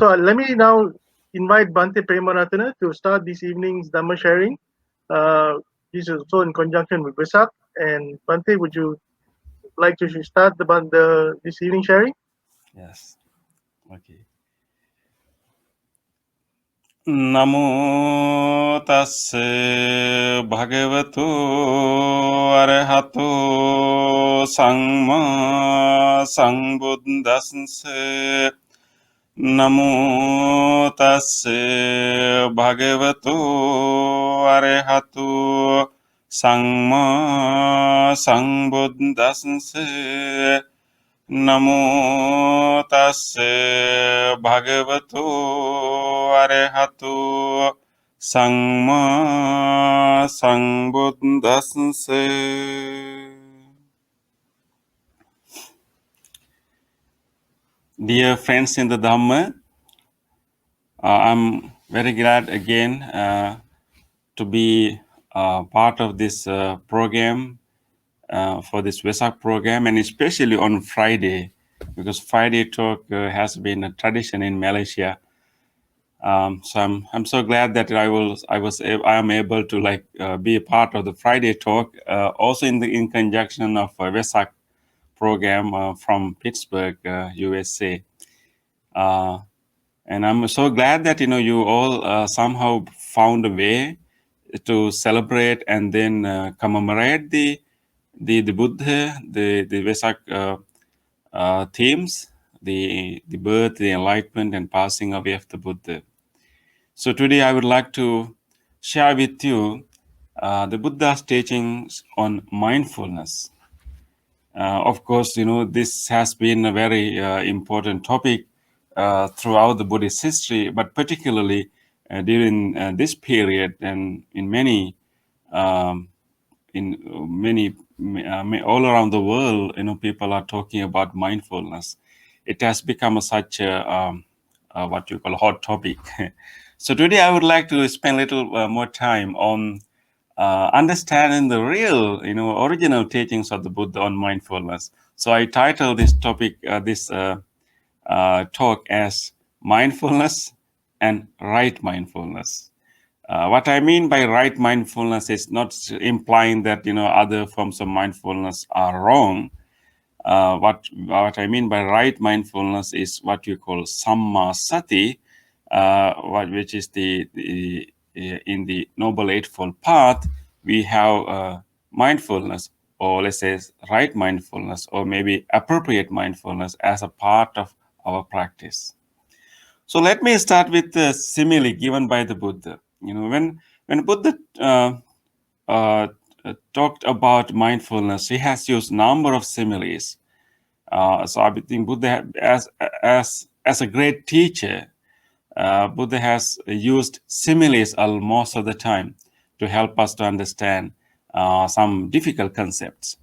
So let me now invite Bhante Pemaratana to start this evening's Dhamma sharing. This is also in conjunction with Vesak. And Bhante, would you like to start this evening sharing? Yes. Okay. Namo tassa bhagavato arahato samma sambuddhassa. Namo tassa bhagavato arahato samma sambuddhassa. Namo tassa bhagavato arahato samma sambuddhassa. Dear friends in the Dhamma, I'm very glad again to be part of this program, for this Vesak program, and especially on Friday, because Friday talk has been a tradition in Malaysia. So I'm so glad that I am able to be a part of the Friday talk, also in conjunction of Vesak program from Pittsburgh, USA. And I'm so glad that you all somehow found a way to celebrate and then commemorate the Buddha, the Vesak themes, the birth, the enlightenment, and passing away of the Buddha. So today I would like to share with you the Buddha's teachings on mindfulness. Of course, this has been a very important topic throughout the Buddhist history, but particularly during this period and in many all around the world, people are talking about mindfulness. It has become such a what you call hot topic. So today I would like to spend a little more time on understanding the real, original teachings of the Buddha on mindfulness. So I titled this topic, this talk as mindfulness and right mindfulness. What I mean by right mindfulness is not implying that other forms of mindfulness are wrong. What I mean by right mindfulness is what you call samma sati, which is the in the Noble Eightfold Path. We have mindfulness, or let's say right mindfulness, or maybe appropriate mindfulness as a part of our practice. So let me start with the simile given by the Buddha. When Buddha talked about mindfulness, he has used number of similes. So I think Buddha, as a great teacher, Buddha has used similes most of the time to help us to understand some difficult concepts.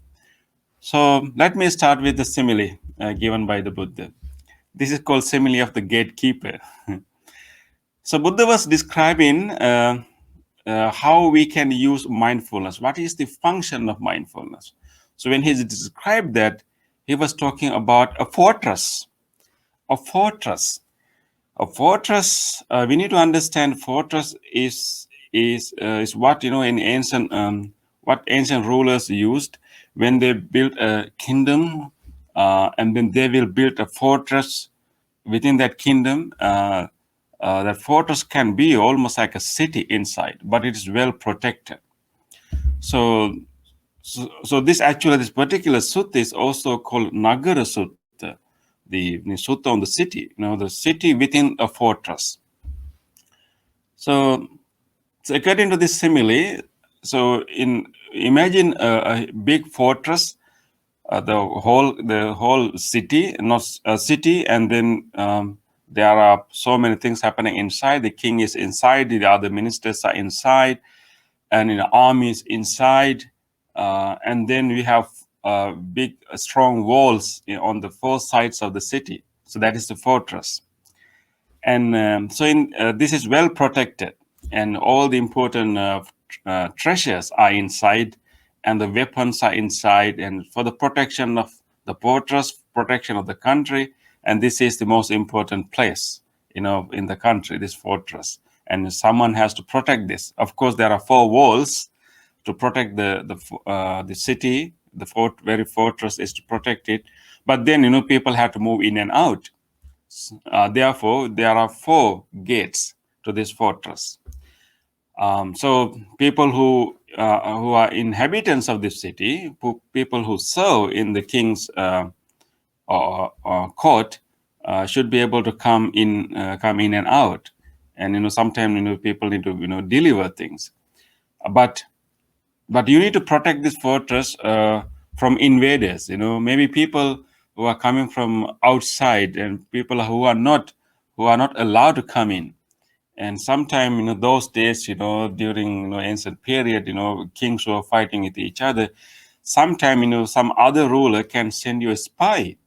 So let me start with the simile given by the Buddha. This is called simile of the gatekeeper. So Buddha was describing how we can use mindfulness. What is the function of mindfulness? So when he described that, he was talking about a fortress. A fortress. A fortress. We need to understand fortress is what in ancient what ancient rulers used when they built a kingdom, and then they will build a fortress within that kingdom. That fortress can be almost like a city inside, but it is well protected. So this particular sutta is also called Nagara Sutta, the sutta on the city, the city within a fortress. So according to this simile, so imagine a big fortress, the whole city, not a city, and then there are so many things happening inside. The king is inside, the other ministers are inside, and the army is inside, and then we have big, strong walls on the four sides of the city. So that is the fortress, and this is well protected, and all the important treasures are inside, and the weapons are inside, and for the protection of the fortress, protection of the country, and this is the most important place in the country, this fortress, and someone has to protect this. Of course, there are four walls to protect the city. The very fortress is to protect it, but then people have to move in and out. Therefore, there are four gates to this fortress. So people who are inhabitants of this city, people who serve in the king's or court, should be able to come in and out. And sometimes people need to deliver things, but you need to protect this fortress from invaders. Maybe people who are coming from outside, and people who are not allowed to come in. And sometime those days, during ancient period, kings were fighting with each other. Sometime some other ruler can send you a spy.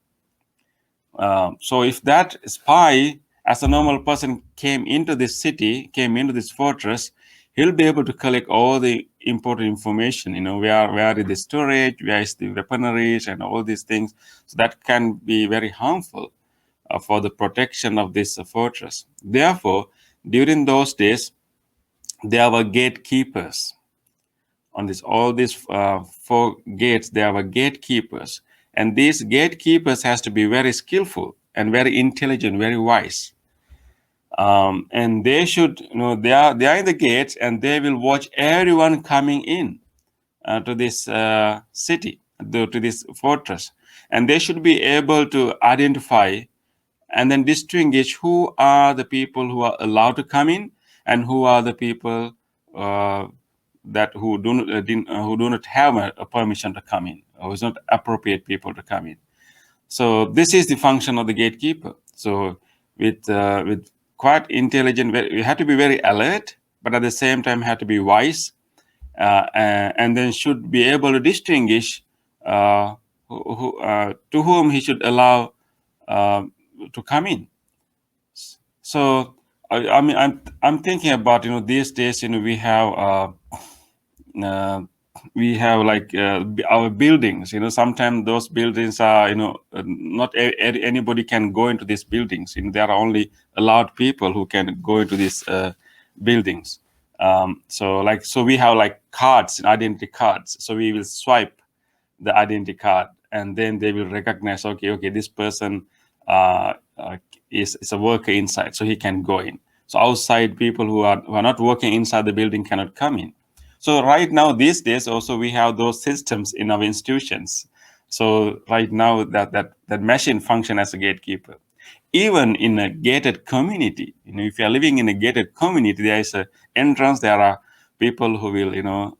So if that spy, as a normal person, came into this city, came into this fortress, he'll be able to collect all the important information. Where is the storage, where is the weaponaries, and all these things. So that can be very harmful for the protection of this fortress. Therefore, during those days, there were gatekeepers. On all these four gates, there were gatekeepers. And these gatekeepers has to be very skillful and very intelligent, very wise. And they should, they are in the gates, and they will watch everyone coming in to this city, to this fortress. And they should be able to identify and then distinguish who are the people who are allowed to come in, and who are the people who do not have a permission to come in, or is not appropriate people to come in. So this is the function of the gatekeeper. So with quite intelligent, you have to be very alert, but at the same time have to be wise, and then should be able to distinguish to whom he should allow to come in. So I mean, I'm thinking about these days we have like our buildings. Sometimes those buildings are not anybody can go into these buildings. There are only allowed people who can go into these buildings. So we have like cards, identity cards. So we will swipe the identity card, and then they will recognize, okay, this person is a worker inside, so he can go in. So outside people who are not working inside the building cannot come in. So right now, these days, also we have those systems in our institutions. So right now that machine function as a gatekeeper. Even in a gated community, if you are living in a gated community, there is an entrance. There are people who will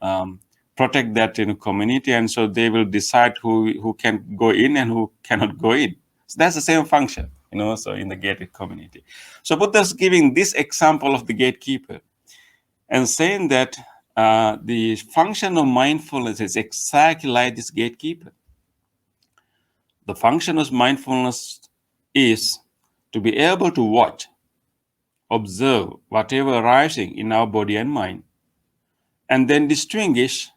protect that community, and so they will decide who can go in and who cannot go in. So that's the same function, so in the gated community. So Buddha is giving this example of the gatekeeper and saying that the function of mindfulness is exactly like this gatekeeper. The function of mindfulness is to be able to watch, observe whatever arising in our body and mind, and then distinguish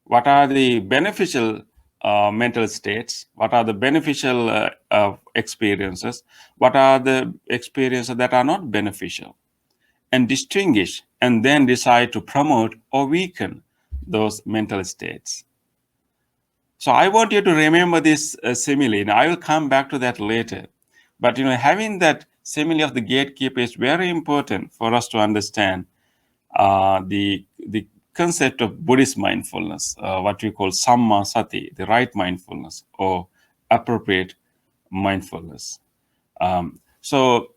what are the beneficial mental states, what are the beneficial experiences, what are the experiences that are not beneficial, and distinguish, and then decide to promote or weaken those mental states. So I want you to remember this simile. Now, I will come back to that later. But having that simile of the gatekeeper is very important for us to understand the concept of Buddhist mindfulness, what we call samma sati, the right mindfulness or appropriate mindfulness. So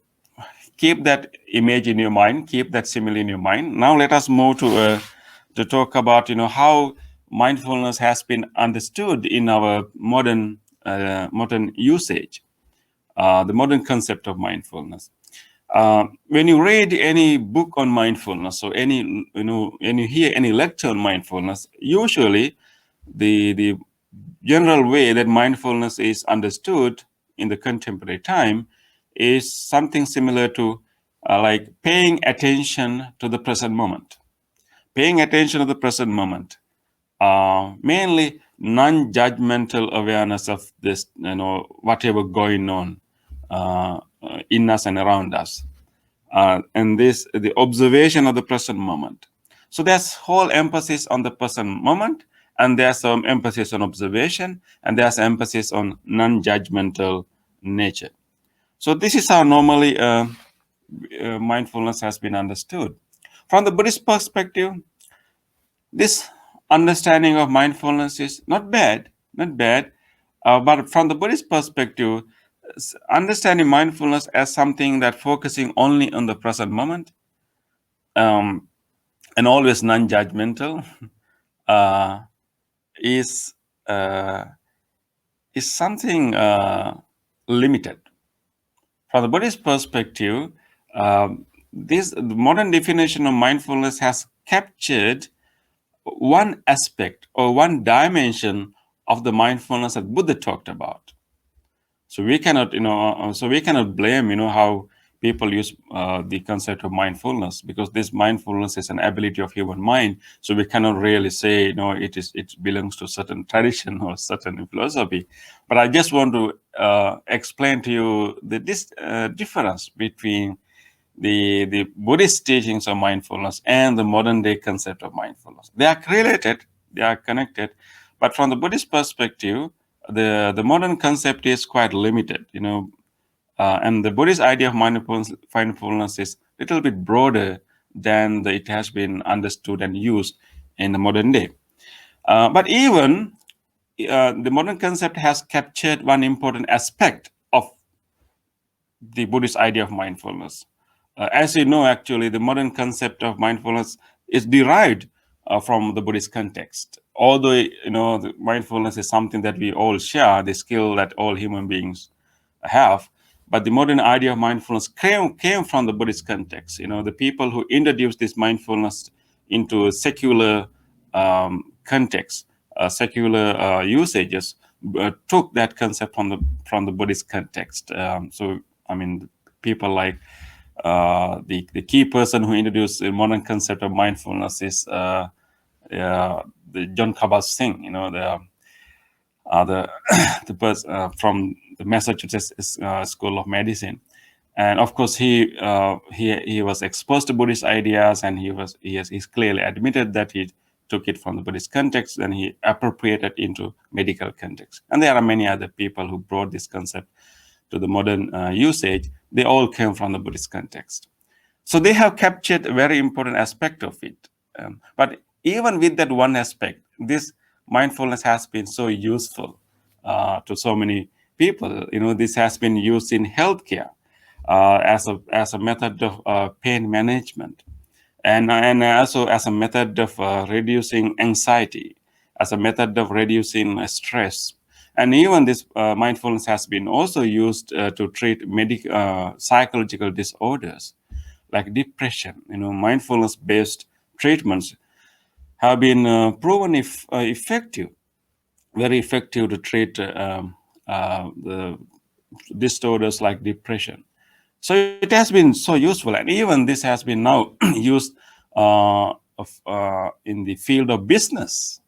keep that image in your mind, keep that simile in your mind. Now let us move to talk about how mindfulness has been understood in our modern usage, the modern concept of mindfulness. When you read any book on mindfulness, or when you hear any lecture on mindfulness, usually the general way that mindfulness is understood in the contemporary time is something similar to like paying attention to the present moment. Paying attention to the present moment. Mainly non-judgmental awareness of this, whatever going on in us and around us. and this the observation of the present moment. So there's whole emphasis on the present moment, and there's some emphasis on observation, and there's emphasis on non-judgmental nature. So this is how normally mindfulness has been understood. From the Buddhist perspective, this understanding of mindfulness is not bad, not bad. But from the Buddhist perspective, understanding mindfulness as something that focusing only on the present moment, um, and always non-judgmental, uh, is uh, is something limited. From the Buddhist perspective, this the modern definition of mindfulness has captured one aspect or one dimension of the mindfulness that Buddha talked about. So we cannot, blame, how people use the concept of mindfulness, because this mindfulness is an ability of human mind. So we cannot really say, it belongs to certain tradition or certain philosophy. But I just want to explain to you this difference between the Buddhist teachings of mindfulness and the modern day concept of mindfulness. They are related, they are connected, but from the Buddhist perspective, the modern concept is quite limited, and the Buddhist idea of mindfulness is a little bit broader than it has been understood and used in the modern day. But even the modern concept has captured one important aspect of the Buddhist idea of mindfulness. As you know, actually, the modern concept of mindfulness is derived from the Buddhist context. Although, the mindfulness is something that we all share, the skill that all human beings have, but the modern idea of mindfulness came from the Buddhist context. The people who introduced this mindfulness into secular context, secular usages, took that concept from the Buddhist context. So, I mean, people like the key person who introduced the modern concept of mindfulness is the John Kabat-Zinn, the the person from the Massachusetts School of Medicine, and of course he was exposed to Buddhist ideas, and he's clearly admitted that he took it from the Buddhist context and he appropriated into medical context. And there are many other people who brought this concept to the modern usage. They all came from the Buddhist context. So they have captured a very important aspect of it. But even with that one aspect, this mindfulness has been so useful to so many people. This has been used in healthcare as a method of pain management, and also as a method of reducing anxiety, as a method of reducing stress. And even this mindfulness has been also used to treat psychological disorders like depression. Mindfulness-based treatments have been proven effective, very effective to treat the disorders like depression. So it has been so useful, and even this has been now used in the field of business.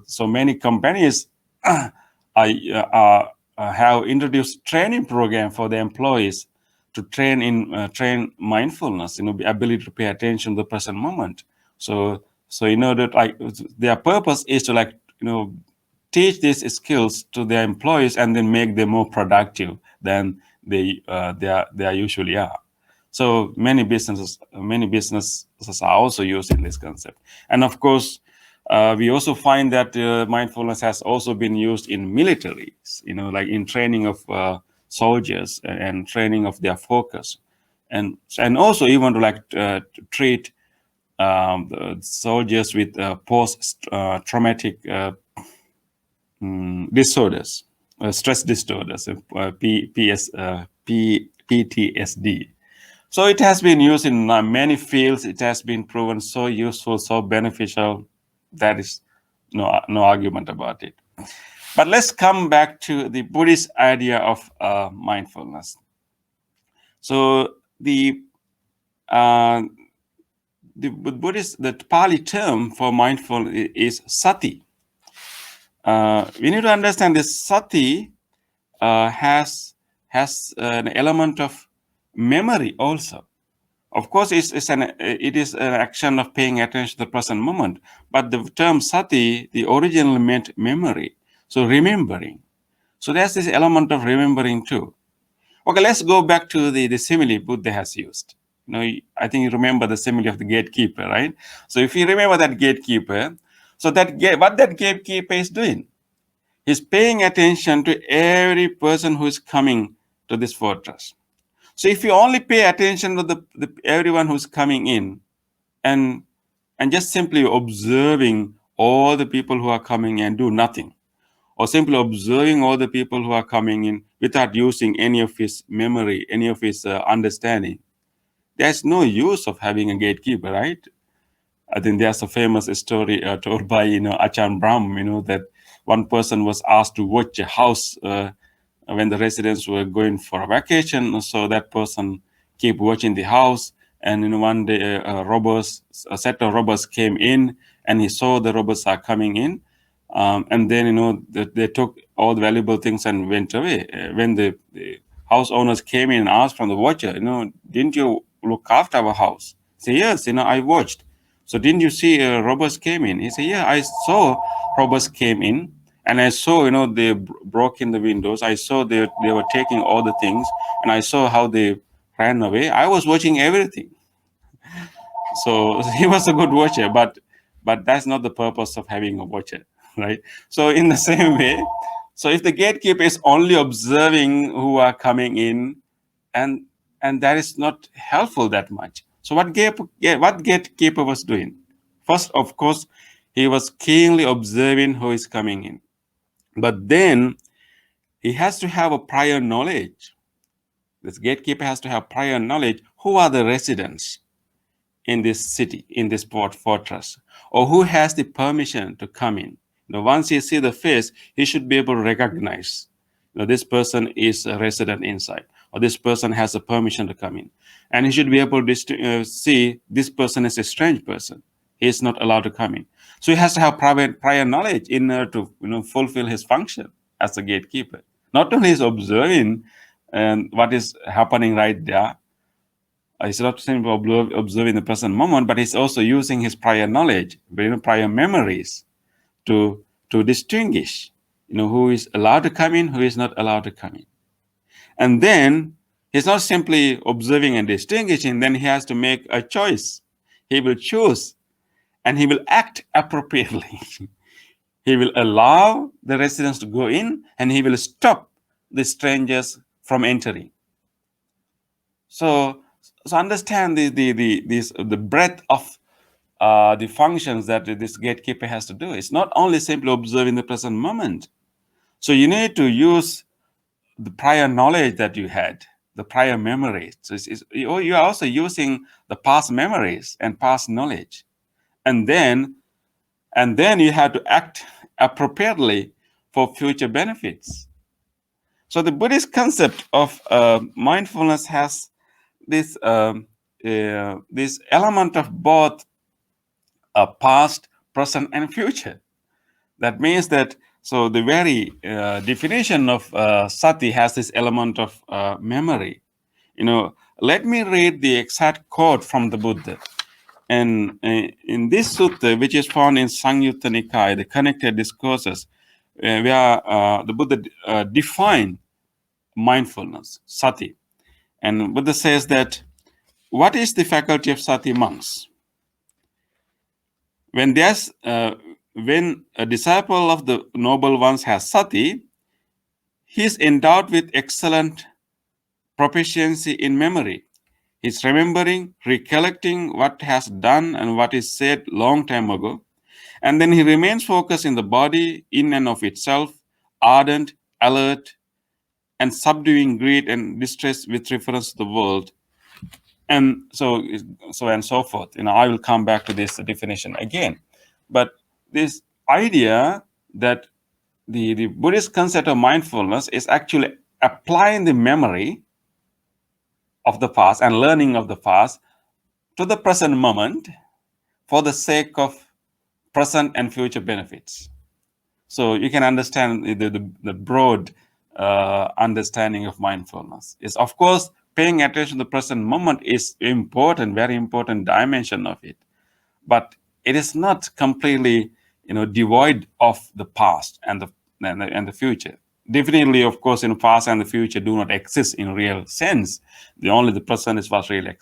So many companies have introduced training program for the employees to train mindfulness, the ability to pay attention to the present moment. So in order, their purpose is to teach these skills to their employees and then make them more productive than they usually are. So many businesses are also using this concept. And of course, we also find that mindfulness has also been used in militaries, like in training of soldiers and training of their focus, and also even to treat the soldiers with post-traumatic disorders, stress disorders, PTSD. So it has been used in many fields. It has been proven so useful, so beneficial. That is no argument about it. But let's come back to the Buddhist idea of mindfulness. So the Buddhist, the Pali term for mindfulness is sati. We need to understand this sati has an element of memory also. Of course, it is an action of paying attention to the present moment. But the term sati, the original meant memory. So remembering. So there's this element of remembering too. Okay, let's go back to the simile Buddha has used. I think you remember the simile of the gatekeeper, right? So if you remember that gatekeeper, so what that gatekeeper is doing, he's paying attention to every person who is coming to this fortress. So if you only pay attention to the everyone who's coming in, and just simply observing all the people who are coming and do nothing, or simply observing all the people who are coming in without using any of his memory, any of his understanding, there's no use of having a gatekeeper, right? I think there's a famous story told by Achan Brahm, that one person was asked to watch a house when the residents were going for a vacation. So that person kept watching the house, and one day a set of robbers came in, and he saw the robbers are coming in, and then they took all the valuable things and went away. When the house owners came in and asked from the watcher, didn't you look after our house? He said, yes, I watched. So didn't you see robbers came in? He said, yeah, I saw robbers came in, and I saw, they broke in the windows. I saw they were taking all the things, and I saw how they ran away. I was watching everything. So he was a good watcher, but that's not the purpose of having a watcher, right? So in the same way, so if the gatekeeper is only observing who are coming in, and that is not helpful that much. So what gatekeeper was doing? First, of course, he was keenly observing who is coming in. But then he has to have a prior knowledge. This gatekeeper has to have prior knowledge. Who are the residents in this city, in this fortress? Or who has the permission to come in? Once he sees the face, he should be able to recognize this person is a resident inside, or this person has a permission to come in. And he should be able to see this person is a strange person. He is not allowed to come in. So he has to have prior knowledge in order to fulfill his function as a gatekeeper. Not only is observing what is happening right there, he's not simply observing the present moment, but he's also using his prior knowledge, prior memories to distinguish, who is allowed to come in, who is not allowed to come in. And then he's not simply observing and distinguishing, then he has to make a choice. He will choose, and he will act appropriately. He will allow the residents to go in, and he will stop the strangers from entering. So understand the breadth of the functions that this gatekeeper has to do. It's not only simply observing the present moment. So you need to use the prior knowledge that you had, the prior memories. So you are also using the past memories and past knowledge, and then you have to act appropriately for future benefits. So the Buddhist concept of mindfulness has this element of both past, present, and future. That means that so the very definition of sati has this element of memory. Let me read the exact quote from the Buddha. And in this sutta, which is found in Samyutta Nikaya, the connected discourses, where the Buddha defined mindfulness, sati. And Buddha says that, what is the faculty of sati monks? When a disciple of the noble ones has sati, he is endowed with excellent proficiency in memory. He's remembering, recollecting what has done and what is said long time ago. And then he remains focused in the body, in and of itself, ardent, alert, and subduing greed and distress with reference to the world. And so and so forth. I will come back to this definition again. But this idea that the Buddhist concept of mindfulness is actually applying the memory of the past and learning of the past to the present moment for the sake of present and future benefits. So you can understand the broad understanding of mindfulness. It's, of course, paying attention to the present moment is important, very important dimension of it. But it is not completely, devoid of the past and the future. Definitely, of course, past and the future do not exist in real sense. The only the present is what really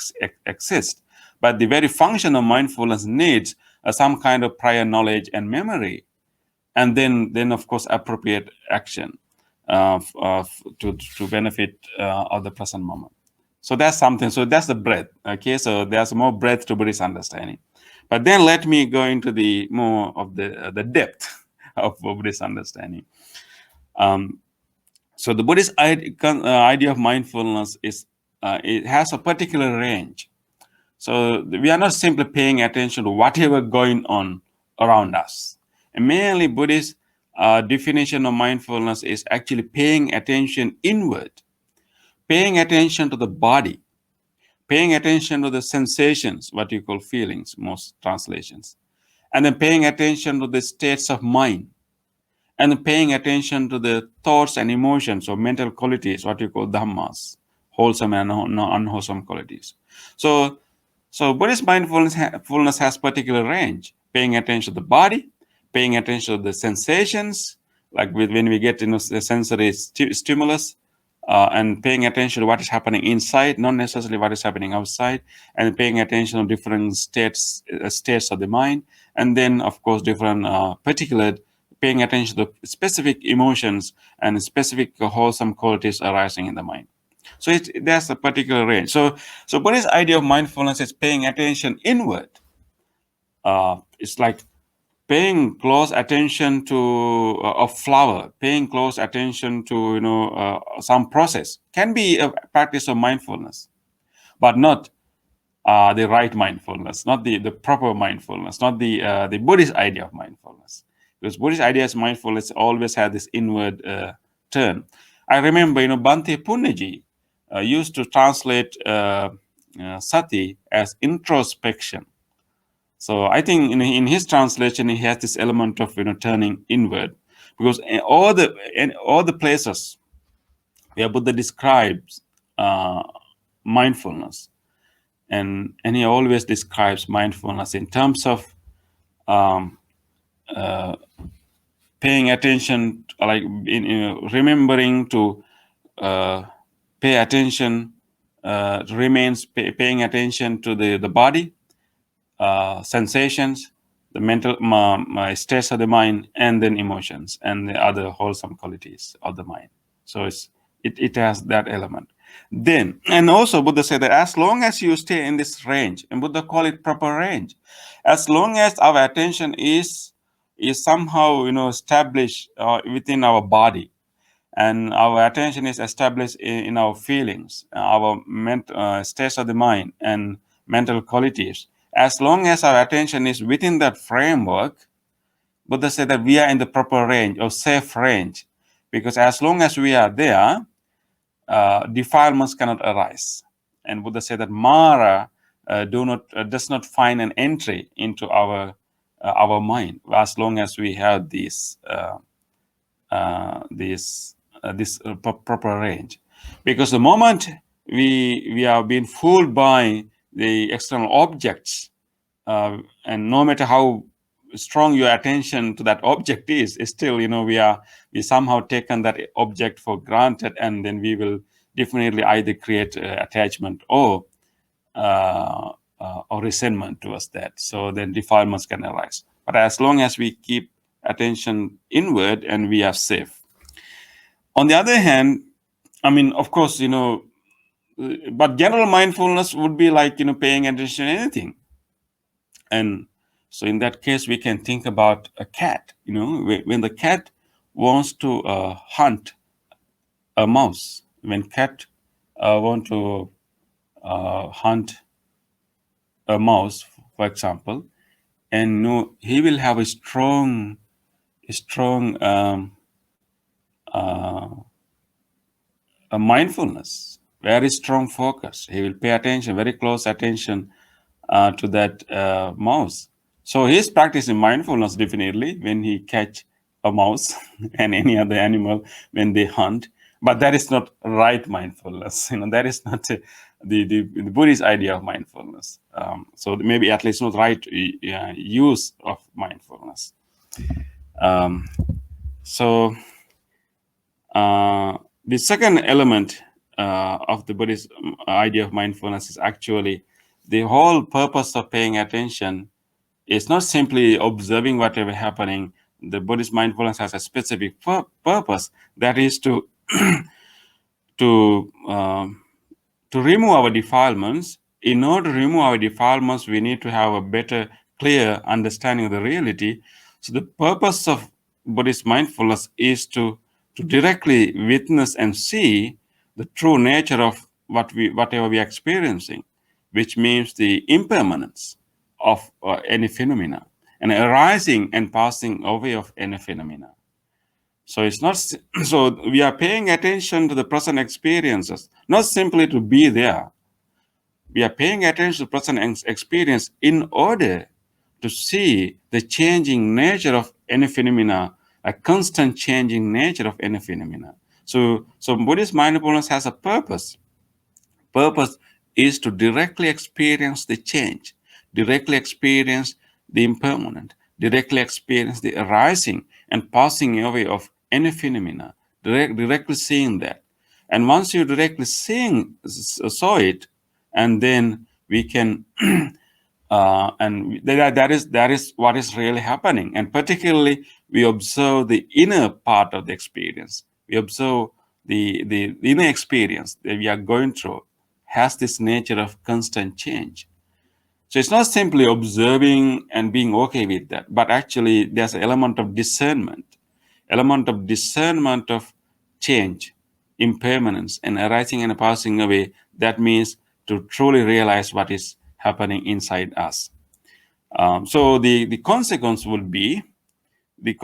exists. But the very function of mindfulness needs some kind of prior knowledge and memory, and then of course appropriate action to benefit of the present moment. So that's something. So that's the breadth. Okay, so there's more breadth to Buddhist understanding. But then let me go into the more of the depth of Buddhist understanding. So the Buddhist idea of mindfulness is it has a particular range. So we are not simply paying attention to whatever going on around us. And mainly Buddhist definition of mindfulness is actually paying attention inward, paying attention to the body, paying attention to the sensations, what you call feelings, most translations, and then paying attention to the states of mind, and then paying attention to the thoughts and emotions or mental qualities, what you call dhammas, wholesome and unwholesome qualities. So Buddhist mindfulness has particular range, paying attention to the body, paying attention to the sensations, like when we get the sensory stimulus, and paying attention to what is happening inside, not necessarily what is happening outside, and paying attention to different states of the mind, and then of course different particular, paying attention to specific emotions and specific wholesome qualities arising in the mind. So there's a particular range. So Buddhist idea of mindfulness is paying attention inward. It's like paying close attention to a flower, paying close attention to some process can be a practice of mindfulness, but not the right mindfulness, not the proper mindfulness, not the Buddhist idea of mindfulness. Because Buddhist ideas of mindfulness always had this inward turn. I remember, Bhante Punnaji used to translate sati as introspection. So I think in his translation he has this element of turning inward, because all the places where Buddha describes mindfulness, and he always describes mindfulness in terms of paying attention, like remembering to pay attention, paying attention to the body, sensations, the mental states of the mind, and then emotions and the other wholesome qualities of the mind. So it has that element. Then, and also Buddha said that as long as you stay in this range, and Buddha call it proper range, as long as our attention is somehow established within our body, and our attention is established in our feelings, our states of the mind and mental qualities, as long as our attention is within that framework, Buddha said that we are in the proper range or safe range, because as long as we are there, defilements cannot arise. And Buddha said that Mara does not find an entry into our mind as long as we have this proper range. Because the moment we are being fooled by the external objects, and no matter how strong your attention to that object is still we somehow taken that object for granted, and then we will definitely either create attachment or resentment towards that. So then defilements can arise. But as long as we keep attention inward, and we are safe. On the other hand, I mean, of course, but general mindfulness would be like paying attention to anything. And so in that case, we can think about a cat. When the cat wants to hunt a mouse, when cat want to hunt a mouse, for example, and he will have a strong a mindfulness, very strong focus. He will pay attention, very close attention to that mouse. So he's practicing mindfulness definitely when he catch a mouse and any other animal when they hunt. but that is not right mindfulness. That is not the Buddhist idea of mindfulness. So maybe at least not right use of mindfulness. So the second element of the Buddhist idea of mindfulness is actually the whole purpose of paying attention is not simply observing whatever happening. The Buddhist mindfulness has a specific purpose, that is to to remove our defilements. In order to remove our defilements, we need to have a better, clear understanding of the reality. So the purpose of Buddhist mindfulness is to directly witness and see the true nature of whatever we are experiencing, which means the impermanence of any phenomena, and arising and passing away of any phenomena. So it's not so we are paying attention to the present experiences, not simply to be there. We are paying attention to present experience in order to see the changing nature of any phenomena, a constant changing nature of any phenomena. So Buddhist mindfulness has a purpose. Purpose is to directly experience the change, directly experience the impermanent, directly experience the arising and passing away of any phenomena, directly seeing that. And once you directly saw it, and then we can and that is what is really happening. And particularly we observe the inner part of the experience. We observe the inner experience that we are going through has this nature of constant change. So it's not simply observing and being okay with that, but actually there's an element of discernment of change, impermanence, and arising and passing away. That means to truly realize what is happening inside us. So the consequence would be the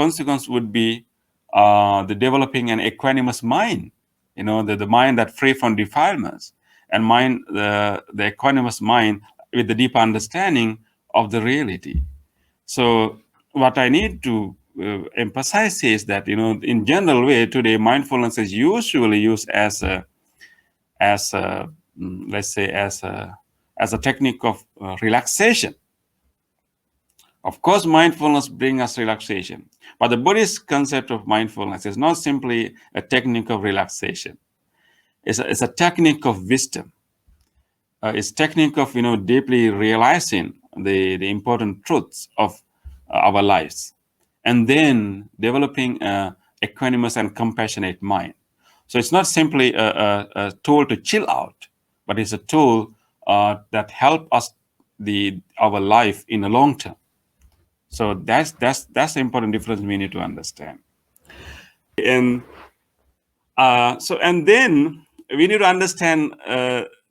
developing an equanimous mind, the mind that free from defilements, and the equanimous mind with the deep understanding of the reality. So what I need to emphasize is that in general way today, mindfulness is usually used as a let's say as a technique of relaxation. Of course, mindfulness brings us relaxation, but the Buddhist concept of mindfulness is not simply a technique of relaxation. It's a technique of wisdom. It's a technique of deeply realizing the important truths of our lives, and then developing a equanimous and compassionate mind. So it's not simply a tool to chill out, but it's a tool that help us our life in the long term. So that's the important difference we need to understand. And and then we need to understand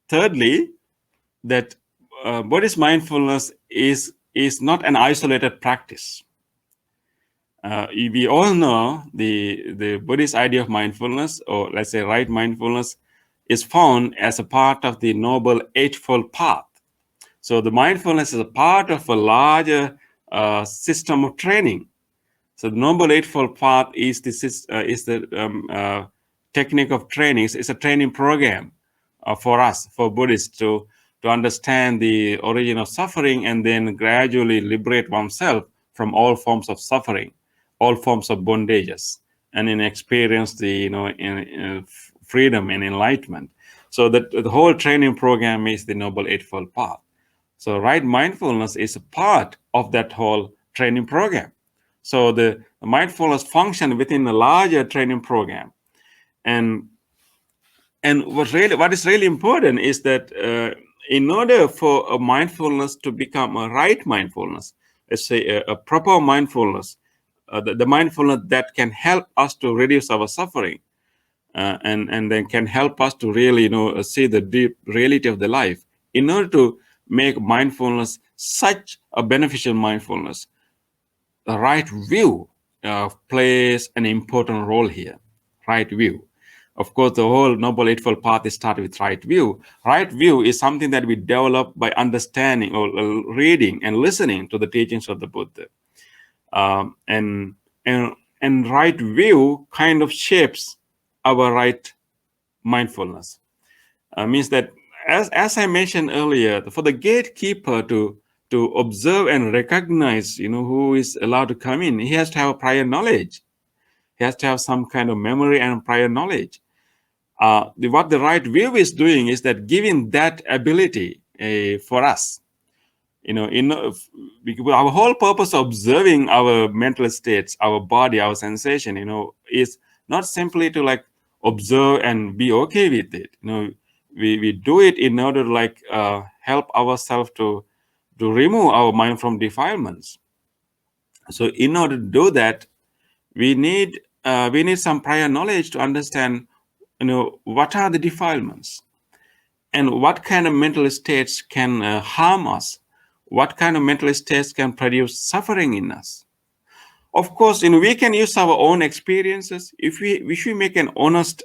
thirdly that Buddhist mindfulness is not an isolated practice. We all know the Buddhist idea of mindfulness, or let's say right mindfulness, is found as a part of the Noble Eightfold Path. So the mindfulness is a part of a larger system of training. So the Noble Eightfold Path is the technique of training. It's a training program for us, for Buddhists, to understand the origin of suffering and then gradually liberate oneself from all forms of suffering, all forms of bondages, and then experience the in freedom and enlightenment. So that the whole training program is the Noble Eightfold Path. So right mindfulness is a part of that whole training program. So the mindfulness function within a larger training program. And what is really important is that in order for a mindfulness to become a right mindfulness, let's say a proper mindfulness, the mindfulness that can help us to reduce our suffering, and then can help us to really see the deep reality of the life. In order to make mindfulness such a beneficial mindfulness, the right view plays an important role here. Right view. Of course, the whole Noble Eightfold Path is started with right view. Right view is something that we develop by understanding or reading and listening to the teachings of the Buddha. And right view kind of shapes our right mindfulness. Means that, as I mentioned earlier, for the gatekeeper to observe and recognize, who is allowed to come in, he has to have a prior knowledge. He has to have some kind of memory and prior knowledge. What the right view is doing is that giving that ability for us. Our whole purpose of observing our mental states, our body, our sensation, is not simply to like observe and be okay with it. We do it in order to like help ourselves to remove our mind from defilements. So in order to do that, we need some prior knowledge to understand, what are the defilements, and what kind of mental states can harm us, what kind of mental states can produce suffering in us. Of course, we can use our own experiences. If we make an honest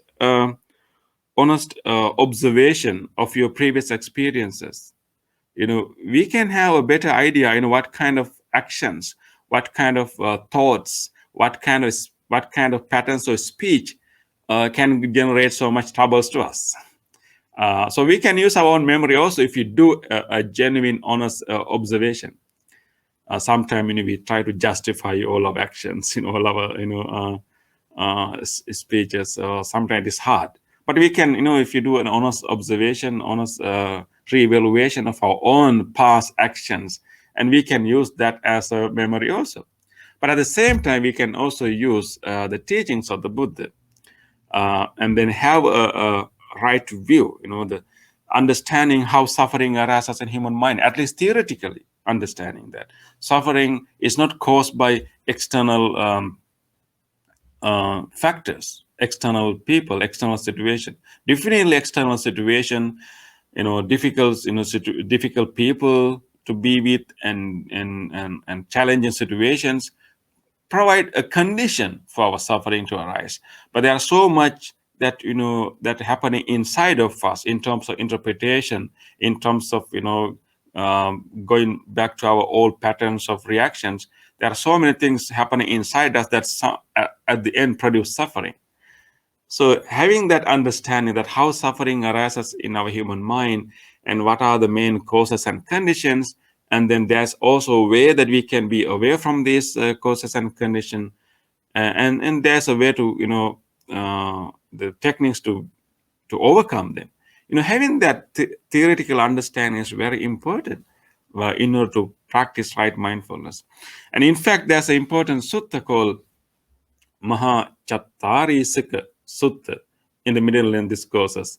observation of your previous experiences, we can have a better idea, what kind of actions, what kind of thoughts, what kind of patterns of speech can generate so much troubles to us. So we can use our own memory also if you do a genuine, honest observation. Sometimes we try to justify all our actions, all our speeches. Sometimes it's hard, but we can, if you do an honest observation, honest reevaluation of our own past actions, and we can use that as a memory also. But at the same time, we can also use the teachings of the Buddha, and then have a right view, the understanding how suffering arises in human mind, at least theoretically understanding that suffering is not caused by external factors, external people, external situation. Definitely external situation, difficult, difficult people to be with, and challenging situations provide a condition for our suffering to arise. But there are so much that that happening inside of us in terms of interpretation, in terms of going back to our old patterns of reactions. There are so many things happening inside us that at the end produce suffering. So having that understanding that how suffering arises in our human mind, and what are the main causes and conditions, and then there's also a way that we can be away from these causes and conditions, and there's a way to the techniques to overcome them. Having that theoretical understanding is very important in order to practice right mindfulness. And in fact, there's an important sutta called Mahachattarisika Sutta in the Middle Lane discourses,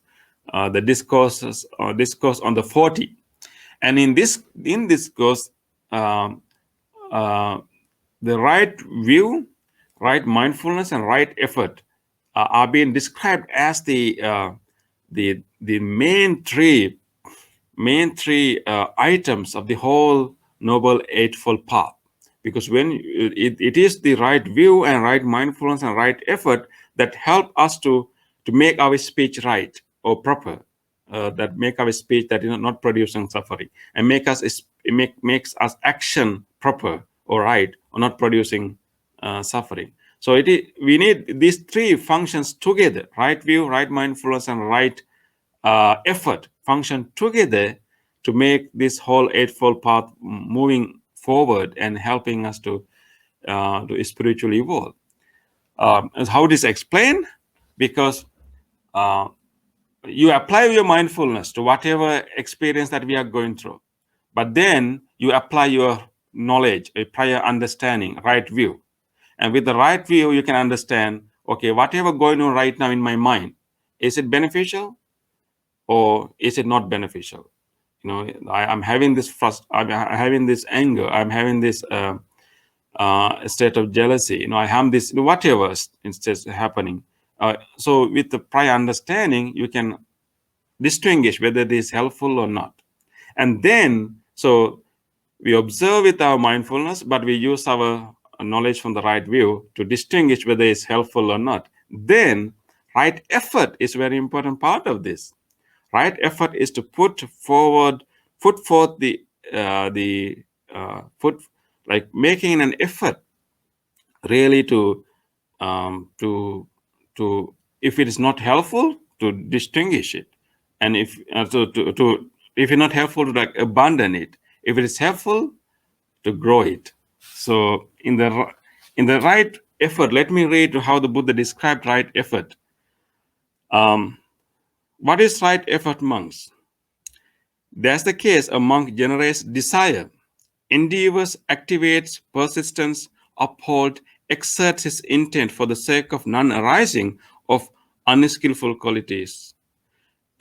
the discourse on the 40. And in this discourse, the right view, right mindfulness, and right effort are being described as the main three items of the whole Noble Eightfold Path. Because when it is the right view and right mindfulness and right effort that help us to make our speech right or proper, that make our speech that is not producing suffering, and makes us action proper or right or not producing suffering. So we need these three functions together: right view, right mindfulness, and right effort function together to make this whole Eightfold Path moving forward and helping us to spiritually evolve. How it is explained? Because you apply your mindfulness to whatever experience that we are going through, but then you apply your knowledge, a prior understanding, right view. And with the right view, you can understand, okay, whatever going on right now in my mind, is it beneficial or is it not beneficial? I'm having this I'm having this anger, I'm having this state of jealousy, I have this, whatever is happening. So with the prior understanding, you can distinguish whether it is helpful or not. And then, so we observe with our mindfulness, but we use our knowledge from the right view to distinguish whether it's helpful or not. Then right effort is a very important part of this. Right effort is to put forth like making an effort really to if it is not helpful, to distinguish it, and if if it's not helpful, to like abandon it. If it is helpful, to grow it. So in the right effort, let me read how the Buddha described right effort. What is right effort, monks? That's the case a monk generates desire, endeavors, activates persistence, uphold, exerts his intent for the sake of non-arising of unskillful qualities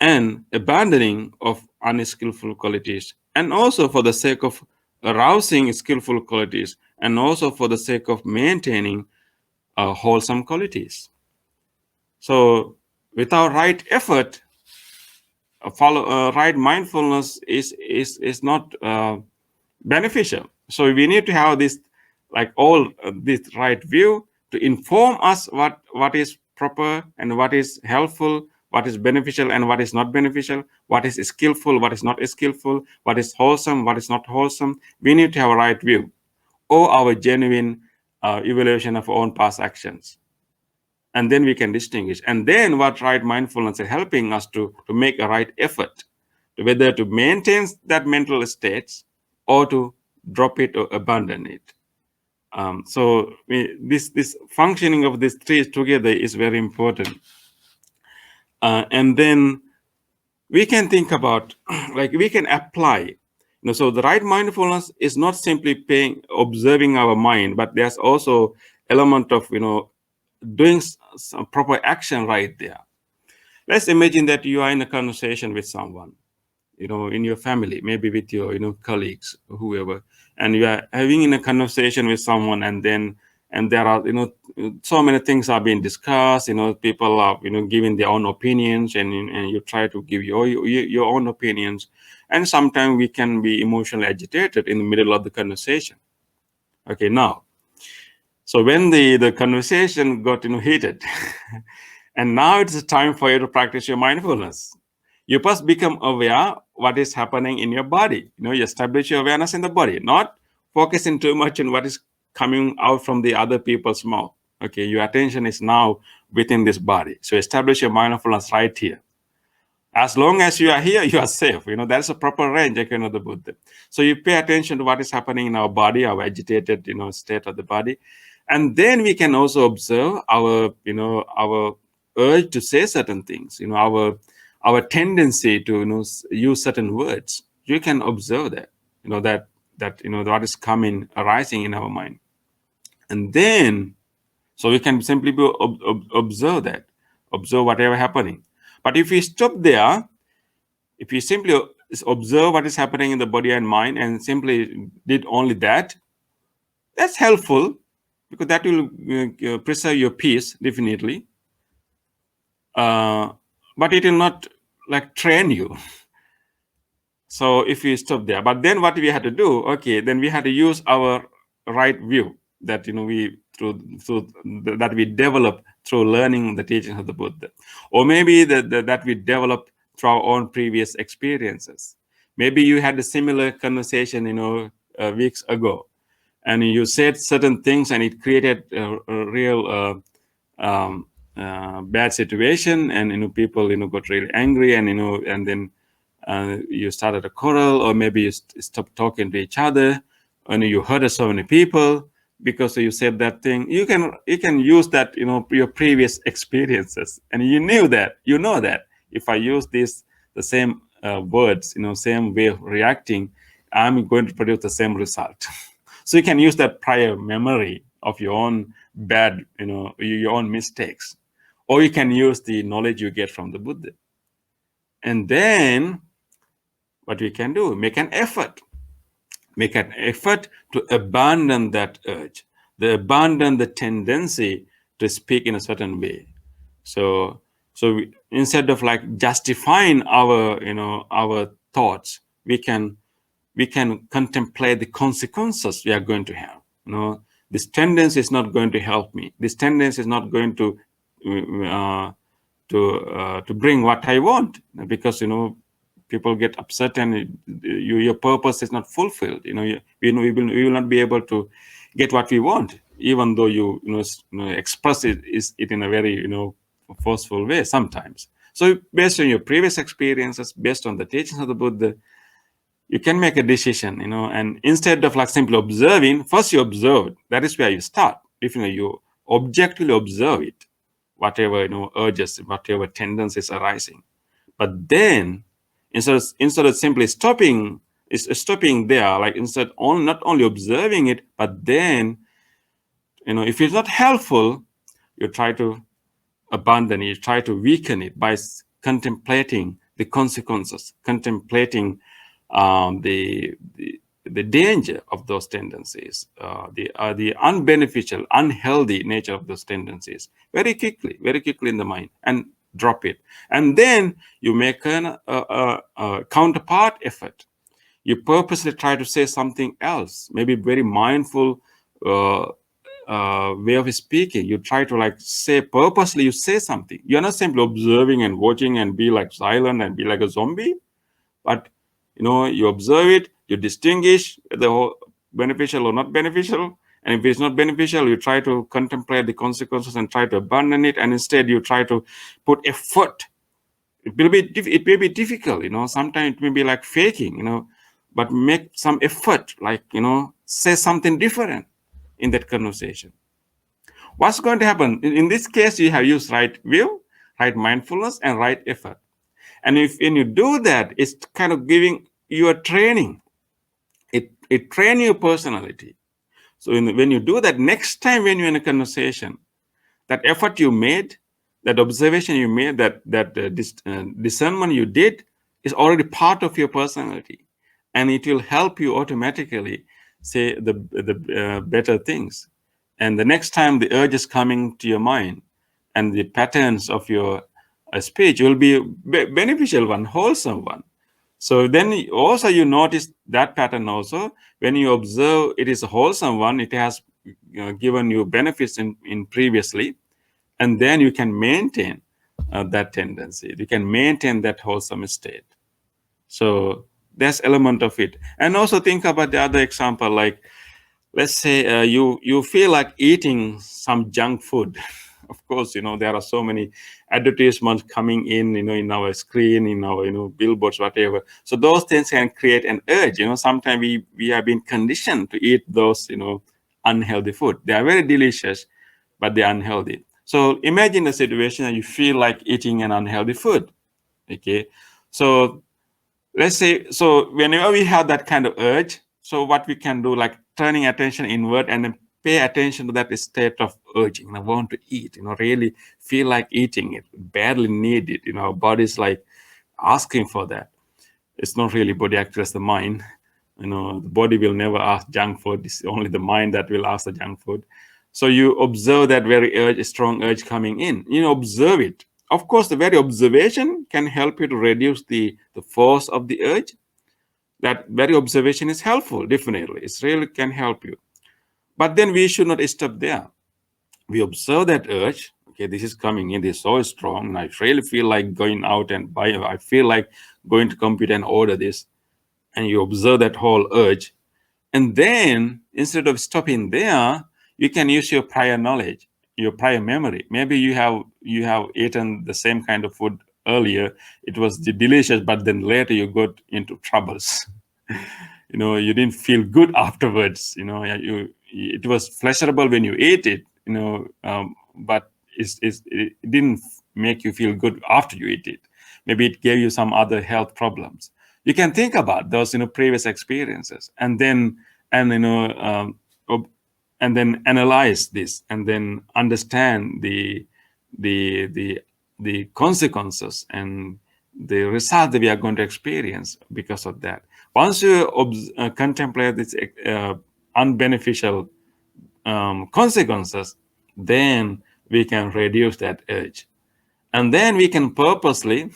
and abandoning of unskillful qualities, and also for the sake of arousing skillful qualities, and also for the sake of maintaining wholesome qualities. So without right effort, right mindfulness is not beneficial. So we need to have this, like all this right view to inform us what is proper and what is helpful, what is beneficial and what is not beneficial, what is skillful, what is not skillful, what is wholesome, what is not wholesome. We need to have a right view or our genuine evaluation of our own past actions, and then we can distinguish. And then what right mindfulness is helping us to make a right effort, to whether to maintain that mental state or to drop it or abandon it. So this functioning of these three together is very important. And then we can think about, like we can apply. So the right mindfulness is not simply observing our mind, but there's also element of doing some proper action right there. Let's imagine that you are in a conversation with someone, in your family, maybe with your, colleagues, whoever, and you are having in a conversation with someone, and there are, so many things are being discussed, people are, giving their own opinions, and you try to give your own opinions. And sometimes we can be emotionally agitated in the middle of the conversation. Okay, now, so when the conversation got heated, and now it's time for you to practice your mindfulness. You first become aware what is happening in your body. You establish your awareness in the body, not focusing too much on what is coming out from the other people's mouth. Okay, your attention is now within this body. So establish your mindfulness right here. As long as you are here, you are safe. That's a proper range, of the Buddha. So you pay attention to what is happening in our body, our agitated, state of the body. And then we can also observe our urge to say certain things, our tendency to use certain words. You can observe that, what is coming, arising in our mind. And then, so we can simply observe that, observe whatever happening. But if we stop there, if we simply observe what is happening in the body and mind and simply did only that, that's helpful, because that will preserve your peace, definitely. But it will not like train you. So if we stop there, but then what we had to do, okay, then we had to use our right view that we that we develop through learning the teachings of the Buddha, or maybe that we develop through our own previous experiences. Maybe you had a similar conversation weeks ago, and you said certain things and it created a real bad situation, and people got really angry, and and then you started a quarrel, or maybe you stopped talking to each other, and you hurt so many people because you said that thing. You can use that your previous experiences, and you know that if I use the same words, same way of reacting, I'm going to produce the same result. So you can use that prior memory of your own bad, your own mistakes, or you can use the knowledge you get from the Buddha. And then what we can do, make an effort to abandon that urge, abandon the tendency to speak in a certain way. So instead of like justifying our thoughts, we can contemplate the consequences we are going to have. This tendency is not going to help me. This tendency is not going to bring what I want, because people get upset, and your purpose is not fulfilled. We will not be able to get what we want, even though you express it in a very forceful way sometimes. So based on your previous experiences, based on the teachings of the Buddha, you can make a decision, and instead of like simply observing, first you observe. That is where you start. If you objectively observe it, whatever urges, whatever tendencies arising. But then instead of simply stopping there, like instead on not only observing it, but then if it's not helpful, you try to abandon it, you try to weaken it by contemplating the consequences, contemplating the danger of those tendencies, the unbeneficial, unhealthy nature of those tendencies very quickly in the mind, and drop it. And then you make a counterpart effort. You purposely try to say something else, maybe very mindful way of speaking. You try to like say purposely, you say something. You're not simply observing and watching and be like silent and be like a zombie, but you observe it, you distinguish the whole beneficial or not beneficial. And if it's not beneficial, you try to contemplate the consequences and try to abandon it. And instead you try to put effort. It may be difficult, sometimes it may be like faking, but make some effort, like say something different in that conversation. What's going to happen in this case? You have used right will, right mindfulness, and right effort. And when you do that, it's kind of giving you a training. It trains your personality. So when you do that, next time when you're in a conversation, that effort you made, that observation you made, that discernment you did is already part of your personality, and it will help you automatically say the better things. And the next time the urge is coming to your mind, and the patterns of your speech will be beneficial one, wholesome one. So then also you notice that pattern also. When you observe it is a wholesome one, it has given you benefits in previously, and then you can maintain that tendency. You can maintain that wholesome state. So that's element of it. And also think about the other example, like let's say you feel like eating some junk food. Of course, there are so many advertisements coming in our screen, in our billboards, whatever. So those things can create an urge. Sometimes we have been conditioned to eat those unhealthy food. They are very delicious, but they're unhealthy. So imagine a situation that you feel like eating an unhealthy food. Okay, so let's say, so whenever we have that kind of urge, so what we can do, like turning attention inward and then pay attention to that state of urging, want to eat, really feel like eating it, badly need it, our body's like asking for that. It's not really body, actually it's the mind. The body will never ask junk food. It's only the mind that will ask the junk food. So you observe that very strong urge coming in. Observe it. Of course, the very observation can help you to reduce the force of the urge. That very observation is helpful, definitely. It really can help you. But then we should not stop there. We observe that urge. Okay, this is coming in. This is so strong. And I really feel like going out and buy. I feel like going to computer and order this. And you observe that whole urge. And then instead of stopping there, you can use your prior knowledge, your prior memory. Maybe you have eaten the same kind of food earlier. It was delicious, but then later you got into troubles. You didn't feel good afterwards. It was pleasurable when you ate it. But it didn't make you feel good after you eat it. Maybe it gave you some other health problems. You can think about those previous experiences, and then and then analyze this, and then understand the consequences and the result that we are going to experience because of that. Once you contemplate this unbeneficial consequences, then we can reduce that urge, and then we can purposely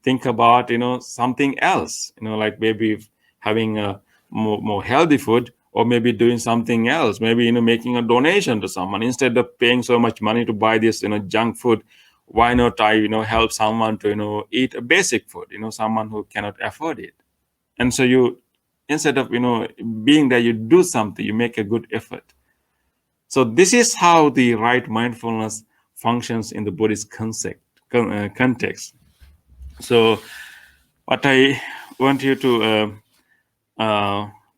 think about something else, like maybe having a more healthy food, or maybe doing something else, maybe making a donation to someone instead of paying so much money to buy this junk food. Why not I help someone to eat a basic food, someone who cannot afford it. And so you, instead of being there, you do something, you make a good effort. So this is how the right mindfulness functions in the Buddhist context. So what I want you to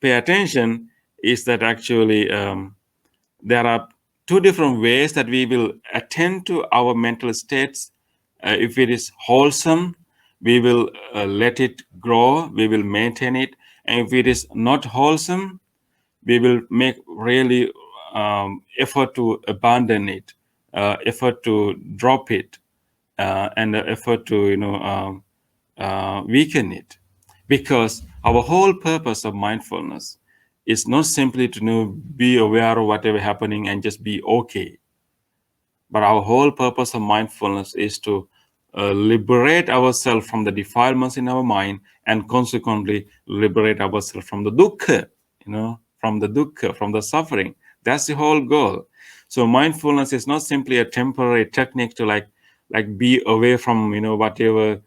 pay attention is that actually there are two different ways that we will attend to our mental states. If it is wholesome, we will let it grow, we will maintain it. And if it is not wholesome, we will make really effort to abandon it, effort to drop it, and effort to weaken it, because our whole purpose of mindfulness is not simply to be aware of whatever happening and just be okay, but our whole purpose of mindfulness is to liberate ourselves from the defilements in our mind, and consequently liberate ourselves from the dukkha, from the dukkha, from the suffering. That's the whole goal. So mindfulness is not simply a temporary technique to like be away from whatever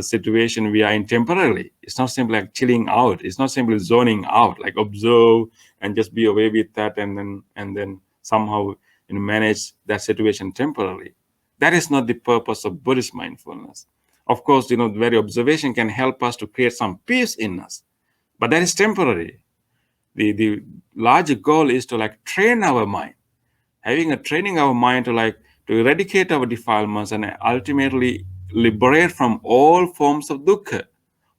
situation we are in temporarily. It's not simply like chilling out. It's not simply zoning out, like observe and just be away with that, and then somehow manage that situation temporarily. That is not the purpose of Buddhist mindfulness. Of course, the very observation can help us to create some peace in us, but that is temporary. The larger goal is to like train our mind, having a training our mind to eradicate our defilements and ultimately liberate from all forms of dukkha,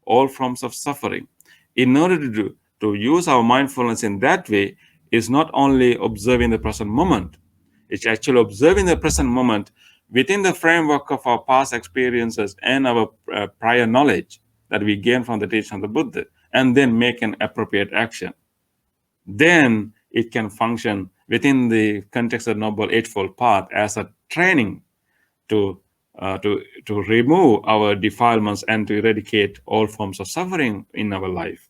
all forms of suffering. In order to use our mindfulness in that way is not only observing the present moment, it's actually observing the present moment within the framework of our past experiences and our prior knowledge that we gain from the teaching of the Buddha, and then make an appropriate action. Then it can function within the context of Noble Eightfold Path as a training to to remove our defilements and to eradicate all forms of suffering in our life.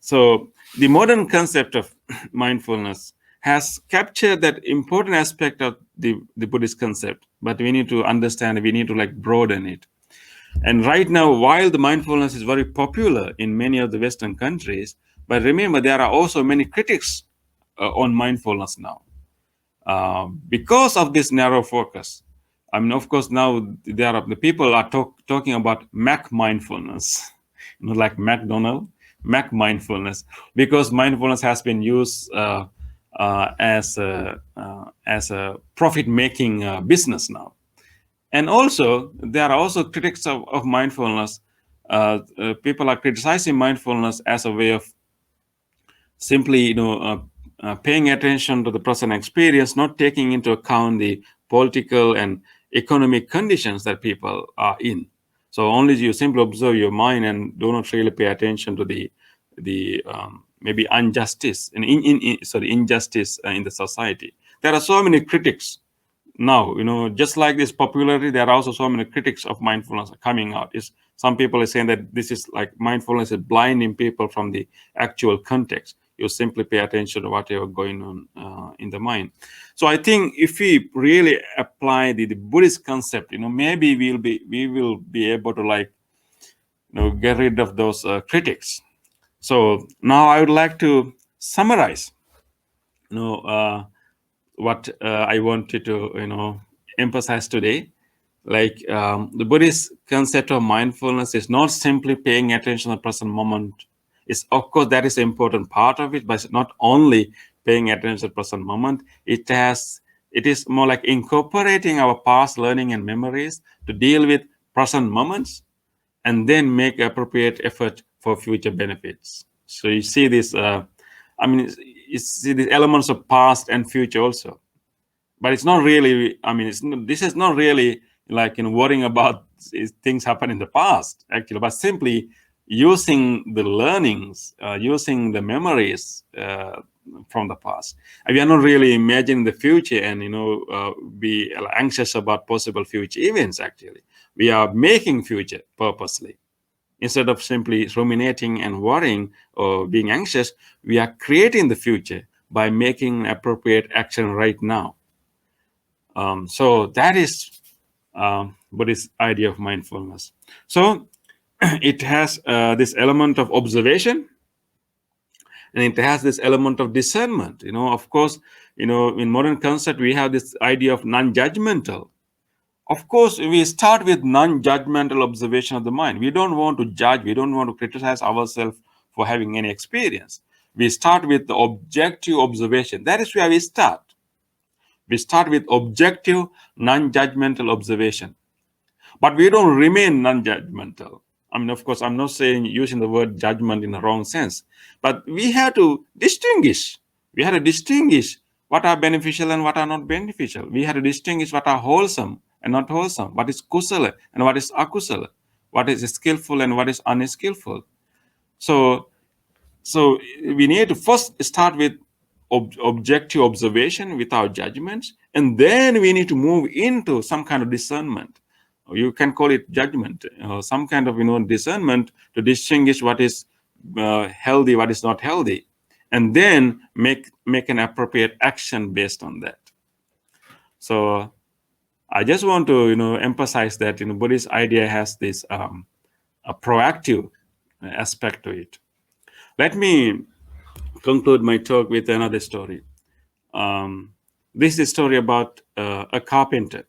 So the modern concept of mindfulness has captured that important aspect of the Buddhist concept, but we need to understand, we need to like broaden it. And right now, while the mindfulness is very popular in many of the Western countries, but remember, there are also many critics on mindfulness now because of this narrow focus. I mean, of course, now there are the people are talking about Mac mindfulness, like McDonald, Mac mindfulness, because mindfulness has been used as a profit making business now. And also, there are also critics of mindfulness. People are criticizing mindfulness as a way of simply, paying attention to the present experience, not taking into account the political and economic conditions that people are in. So only you simply observe your mind and do not really pay attention to the maybe injustice and injustice in the society. There are so many critics now, just like this popularity, there are also so many critics of mindfulness coming out. Is some people are saying that this is like mindfulness is blinding people from the actual context. You simply pay attention to whatever going on in the mind. So I think if we really apply the Buddhist concept, maybe we will be able to get rid of those critics. So now I would like to summarize you know uh, what I wanted to emphasize today. Like the Buddhist concept of mindfulness is not simply paying attention to the present moment. It's, of course, that is an important part of it, but it's not only paying attention to the present moment. It is more like incorporating our past learning and memories to deal with present moments, and then make appropriate effort for future benefits. So you see this. I mean, it's see the elements of past and future also, but it's not really. I mean, this is not really like worrying about things happen in the past actually, but simply using the learnings, using the memories from the past. And we are not really imagining the future and be anxious about possible future events. Actually, we are making future purposely. Instead of simply ruminating and worrying or being anxious, we are creating the future by making appropriate action right now. So that is Buddhist idea of mindfulness. So it has this element of observation, and it has this element of discernment. Of course, in modern concept we have this idea of non-judgmental. Of course, we start with non-judgmental observation of the mind. We don't want to judge. We don't want to criticize ourselves for having any experience. We start with the objective observation. That is where we start. We start with objective, non-judgmental observation. But we don't remain non-judgmental. I mean, of course, I'm not saying using the word judgment in the wrong sense, but we have to distinguish. We have to distinguish what are beneficial and what are not beneficial. We have to distinguish what are wholesome and not wholesome, what is kusala and what is akusala, what is skillful and what is unskillful. So, so we need to first start with objective observation without judgments, and then we need to move into some kind of discernment. You can call it judgment, some kind of discernment to distinguish what is healthy, what is not healthy, and then make an appropriate action based on that. So I just want to emphasize that Buddhist idea has this a proactive aspect to it. Let me conclude my talk with another story. This is a story about a carpenter.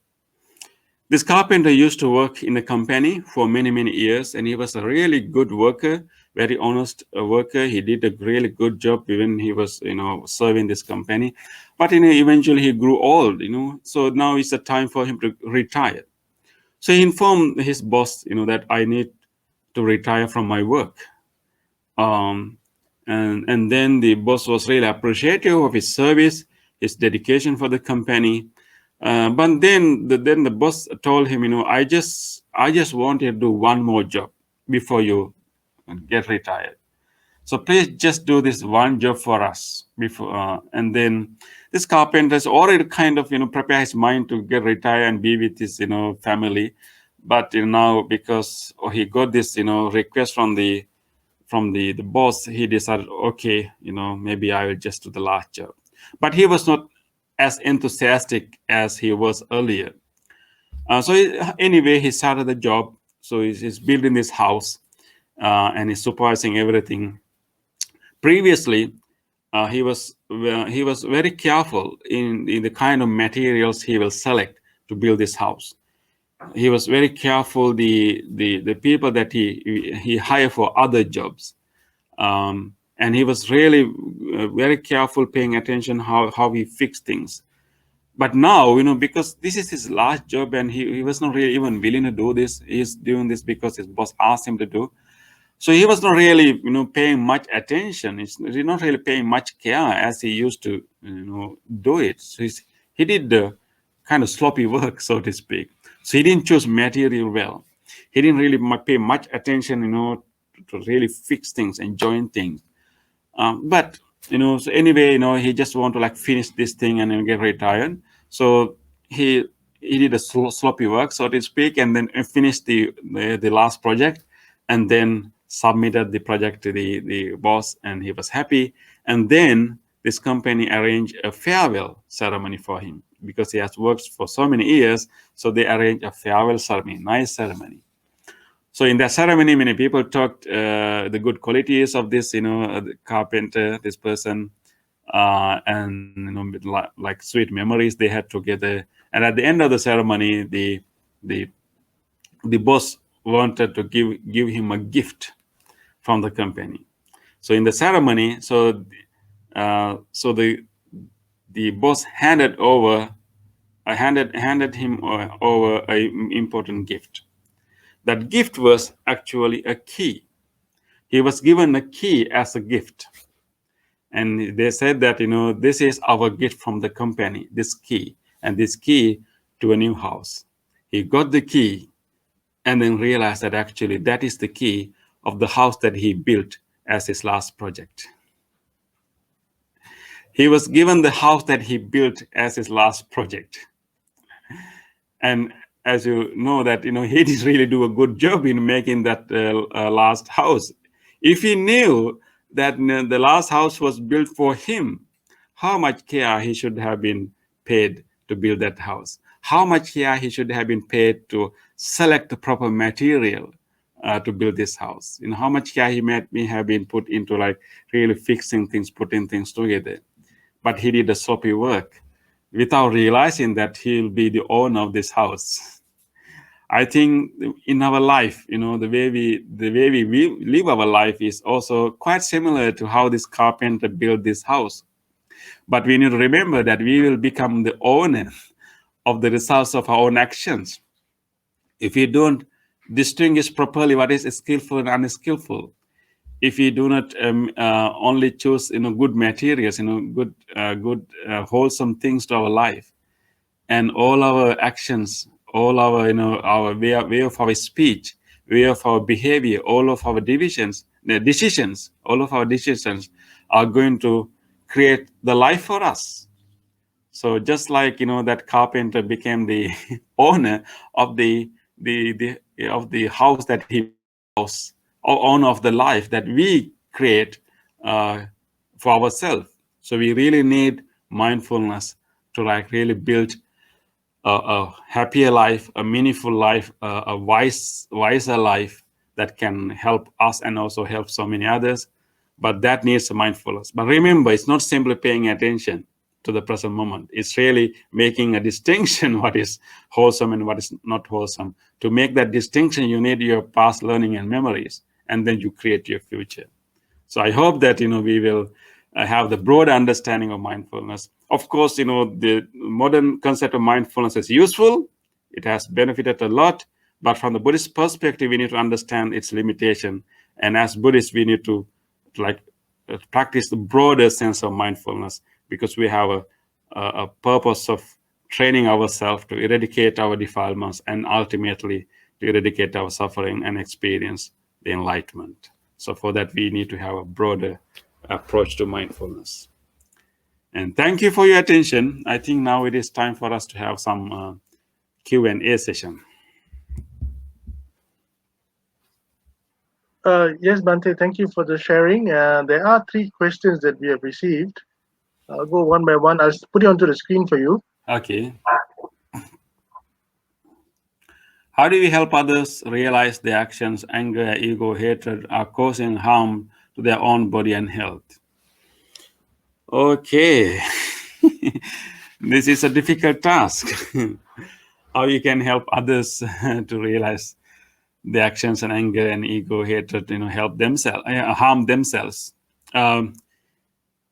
This carpenter used to work in a company for many, many years, and he was a really good worker, very honest worker. He did a really good job when he was, serving this company. But eventually he grew old, so now it's a time for him to retire. So he informed his boss, that I need to retire from my work. And then the boss was really appreciative of his service, his dedication for the company. But then the boss told him, I just want you to do one more job before you get retired. So please just do this one job for us before. And then this carpenter's already kind of prepare his mind to get retired and be with his family. But now because he got this request from the boss, he decided, okay, maybe I will just do the last job. But he was not as enthusiastic as he was earlier. Anyway, he started the job. So he's building this house and he's supervising everything. Previously, he was very careful in the kind of materials he will select to build this house. He was very careful the people that he hired for other jobs. And he was really very careful, paying attention how he fixed things. But now, because this is his last job and he was not really even willing to do this, he's doing this because his boss asked him to do. So he was not really, paying much attention. He's not really paying much care as he used to, do it. So he did the kind of sloppy work, so to speak. So he didn't choose material well. He didn't really pay much attention, to really fix things and join things. But so anyway, he just want to finish this thing and then get retired. So he did a sloppy work, so to speak, and then finished the last project, and then submitted the project to the boss, and he was happy. And then this company arranged a farewell ceremony for him because he has worked for so many years. So they arranged a farewell ceremony, nice ceremony. So in that ceremony, many people talked the good qualities of this, the carpenter, this person, and like sweet memories they had together. And at the end of the ceremony, the boss wanted to give him a gift from the company. So in the ceremony, so the boss handed him over an important gift. That gift was actually a key. He was given a key as a gift. And they said that, this is our gift from the company, this key, and this key to a new house. He got the key and then realized that actually that is the key of the house that he built as his last project. He was given the house that he built as his last project. And as you know that, he didn't really do a good job in making that last house. If he knew that the last house was built for him, how much care he should have been paid to build that house? How much care he should have been paid to select the proper material to build this house? How much care he may have been put into really fixing things, putting things together. But he did the sloppy work without realizing that he'll be the owner of this house. I think in our life, the way we live our life is also quite similar to how this carpenter built this house. But we need to remember that we will become the owner of the results of our own actions. If we don't distinguish properly what is skillful and unskillful, if we do not only choose good materials, good wholesome things to our life, and all our actions, all our our way of our speech, way of our behavior, all of our decisions, all of our decisions are going to create the life for us. So just like that carpenter became the owner of the house that he house, or owner of the life that we create uh, for ourselves. So we really need mindfulness to like really build a happier life, a meaningful life, a wiser life that can help us and also help so many others. But that needs mindfulness. But remember, it's not simply paying attention to the present moment. It's really making a distinction what is wholesome and what is not wholesome. To make that distinction, you need your past learning and memories, and then you create your future. So I hope that we will have the broad understanding of mindfulness. Of course, the modern concept of mindfulness is useful. It has benefited a lot, but from the Buddhist perspective, we need to understand its limitation. And as Buddhists, we need to like practice the broader sense of mindfulness, because we have a purpose of training ourselves to eradicate our defilements and ultimately to eradicate our suffering and experience the enlightenment. So for that, we need to have a broader approach to mindfulness. And thank you for your attention. I think now it is time for us to have some Q&A session. Yes, Bhante, thank you for the sharing. There are 3 questions that we have received. I'll go one by one. I'll put it onto the screen for you. Okay. How do we help others realize their actions, anger, ego, hatred are causing harm to their own body and health? Okay. This is a difficult task. How you can help others to realize the actions and anger and ego, hatred, help themselves, harm themselves.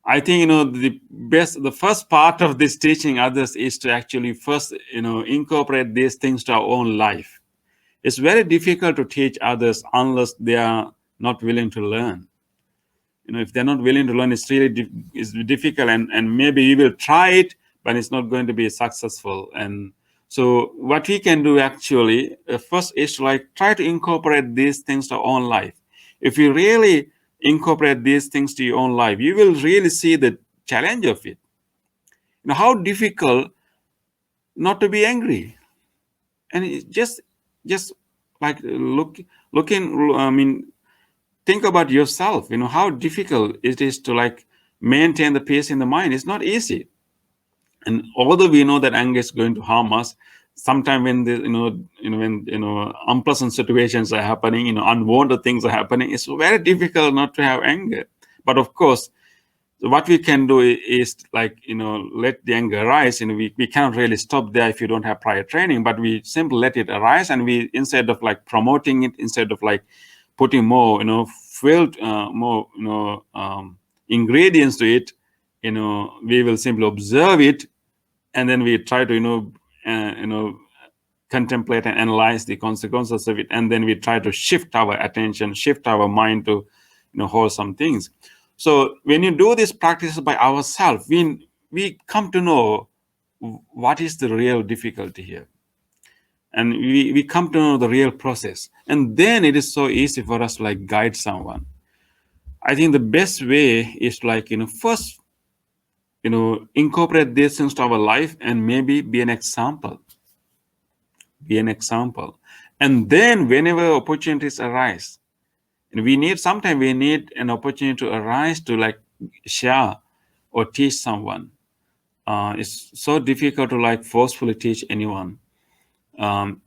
I think the first part of this teaching others is to actually first incorporate these things to our own life. It's very difficult to teach others unless they are not willing to learn. If they're not willing to learn, it's really it's difficult, and maybe we will try it, but it's not going to be successful. And so what we can do actually first is to like try to incorporate these things to our own life. If you really incorporate these things to your own life, you will really see the challenge of it. How difficult not to be angry. And it's just like looking, I mean, think about yourself, how difficult it is to like maintain the peace in the mind. It's not easy. And although we know that anger is going to harm us, sometimes when the when unpleasant situations are happening, unwanted things are happening, it's very difficult not to have anger. But of course, what we can do is like let the anger arise. We can't really stop there if you don't have prior training, but we simply let it arise, and we, instead of like promoting it, instead of like putting more filled more ingredients to it, we will simply observe it, and then we try to contemplate and analyze the consequences of it, and then we try to shift our attention, shift our mind to wholesome things. So when you do this practice by ourselves, we come to know what is the real difficulty here, and we come to know the real process, and then it is so easy for us to like guide someone. I think the best way is like first incorporate these things to our life and maybe be an example, and then whenever opportunities arise, and sometimes we need an opportunity to arise to like share or teach someone. It's so difficult to like forcefully teach anyone.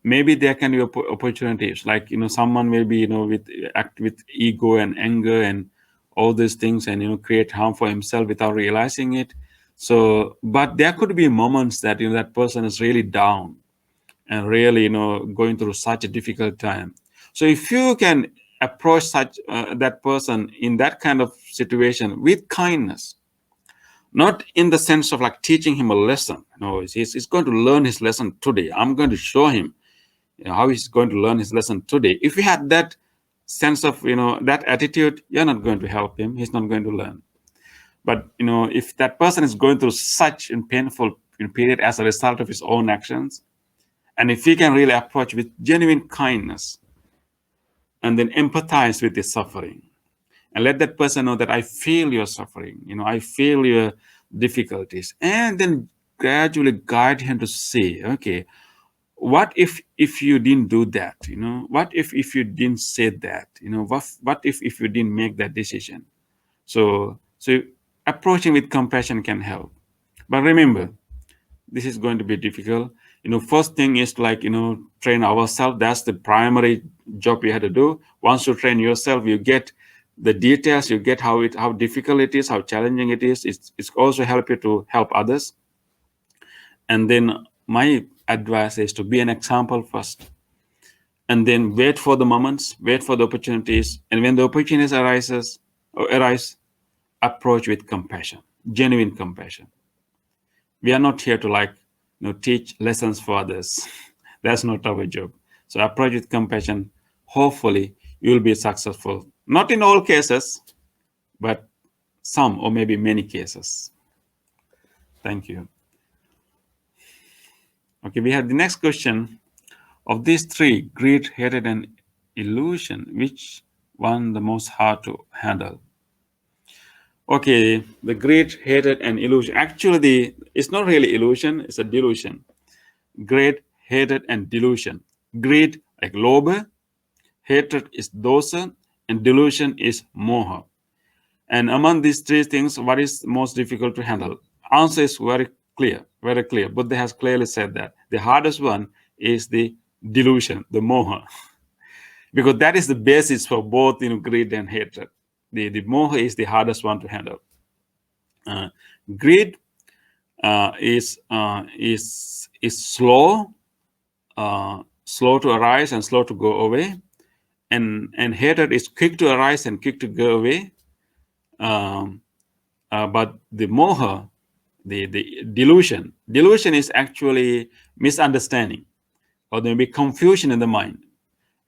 Maybe there can be opportunities, like someone may be act with ego and anger and all these things, and create harm for himself without realizing it. So, but there could be moments that that person is really down, and really, going through such a difficult time. So if you can approach such that person in that kind of situation with kindness, not in the sense of like teaching him a lesson. No, he's going to learn his lesson today. I'm going to show him, how he's going to learn his lesson today. If you had that sense of, that attitude, you're not going to help him. He's not going to learn. But if that person is going through such a painful period as a result of his own actions, and if he can really approach with genuine kindness and then empathize with his suffering and let that person know that I feel your suffering, I feel your difficulties, and then gradually guide him to see, okay, what if you didn't do that, what if you didn't say that, what if you didn't make that decision. So approaching with compassion can help. But remember, this is going to be difficult. First thing is like, train ourselves. That's the primary job you have to do. Once you train yourself, you get the details, you get how difficult it is, how challenging it is. It's also help you to help others. And then my advice is to be an example first, and then wait for the moments, wait for the opportunities, and when the opportunities arise, approach with compassion, genuine compassion. We are not here to like, teach lessons for others. That's not our job. So approach with compassion. Hopefully, you will be successful. Not in all cases, but some or maybe many cases. Thank you. Okay, we have the next question. Of these three, greed, hatred, and illusion, which one the most hard to handle? Okay, the greed, hatred, and illusion. Actually, it's not really illusion, it's a delusion. Greed, hatred, and delusion. Greed, like lobha, hatred is dosa, and delusion is moha. And among these three things, what is most difficult to handle? Answer is very clear, very clear. Buddha has clearly said that the hardest one is the delusion, the moha, because that is the basis for both, greed and hatred. The moha is the hardest one to handle. Greed is slow, slow to arise and slow to go away, and hatred is quick to arise and quick to go away. But the moha, the delusion is actually misunderstanding, or there may be confusion in the mind,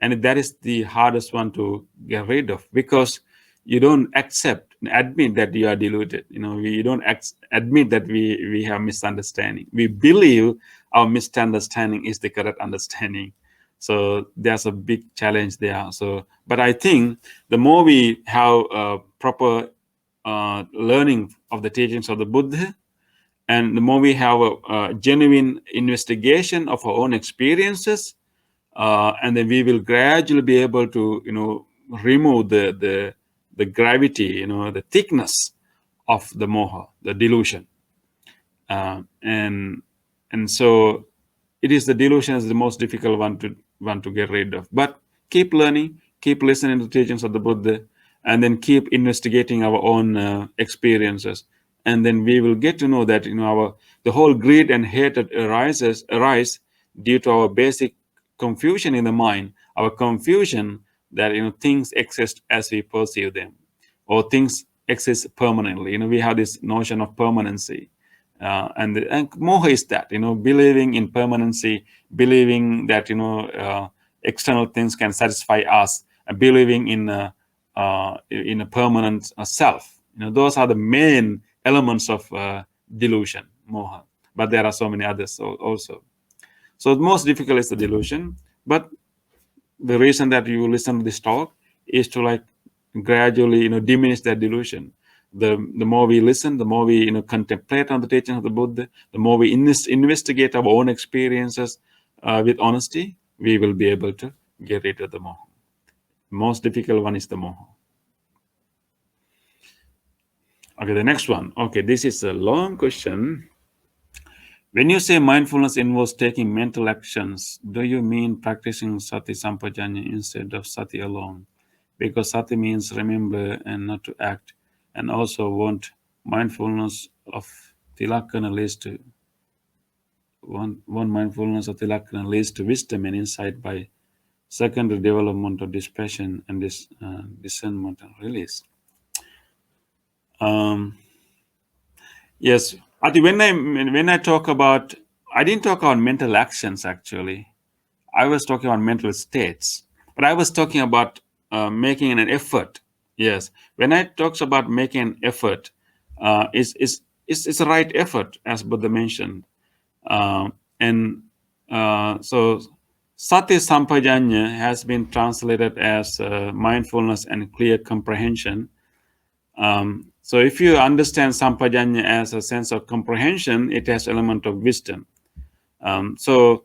and that is the hardest one to get rid of, because you don't admit that you are deluded. We don't admit that we have misunderstanding. We believe our misunderstanding is the correct understanding. So there's a big challenge there. But I think the more we have proper learning of the teachings of the Buddha, and the more we have a genuine investigation of our own experiences, and then we will gradually be able to remove the gravity, the thickness of the moha, the delusion, and so it is the delusion is the most difficult one to get rid of. But keep learning, keep listening to the teachings of the Buddha, and then keep investigating our own experiences, and then we will get to know that the whole greed and hatred arise due to our basic confusion in the mind, our confusion that things exist as we perceive them, or things exist permanently. We have this notion of permanency, and moha is that believing in permanency, believing that external things can satisfy us, and believing in a permanent self. Those are the main elements of delusion, moha. But there are so many others also. So the most difficult is the delusion. But the reason that you listen to this talk is to like gradually diminish that delusion. The more we listen, the more we contemplate on the teaching of the Buddha, the more we investigate our own experiences with honesty, we will be able to get rid of the moha. Most difficult one is the moha. Okay, the next one. Okay, this is a long question. When you say mindfulness involves taking mental actions, do you mean practicing sati sampajanya instead of sati alone? Because sati means remember and not to act, and also want mindfulness of tilakkhana list one mindfulness of Tilakkhana leads to wisdom and insight by secondary development of dispassion and this discernment and release. Yes, I think when I talk about, I didn't talk about mental actions actually. I was talking about mental states, but I was talking about making an effort. Yes, when I talks about making an effort, it's a right effort as Buddha mentioned, and so Sati Sampajanya has been translated as mindfulness and clear comprehension. So if you understand Sampajanya as a sense of comprehension, it has element of wisdom. So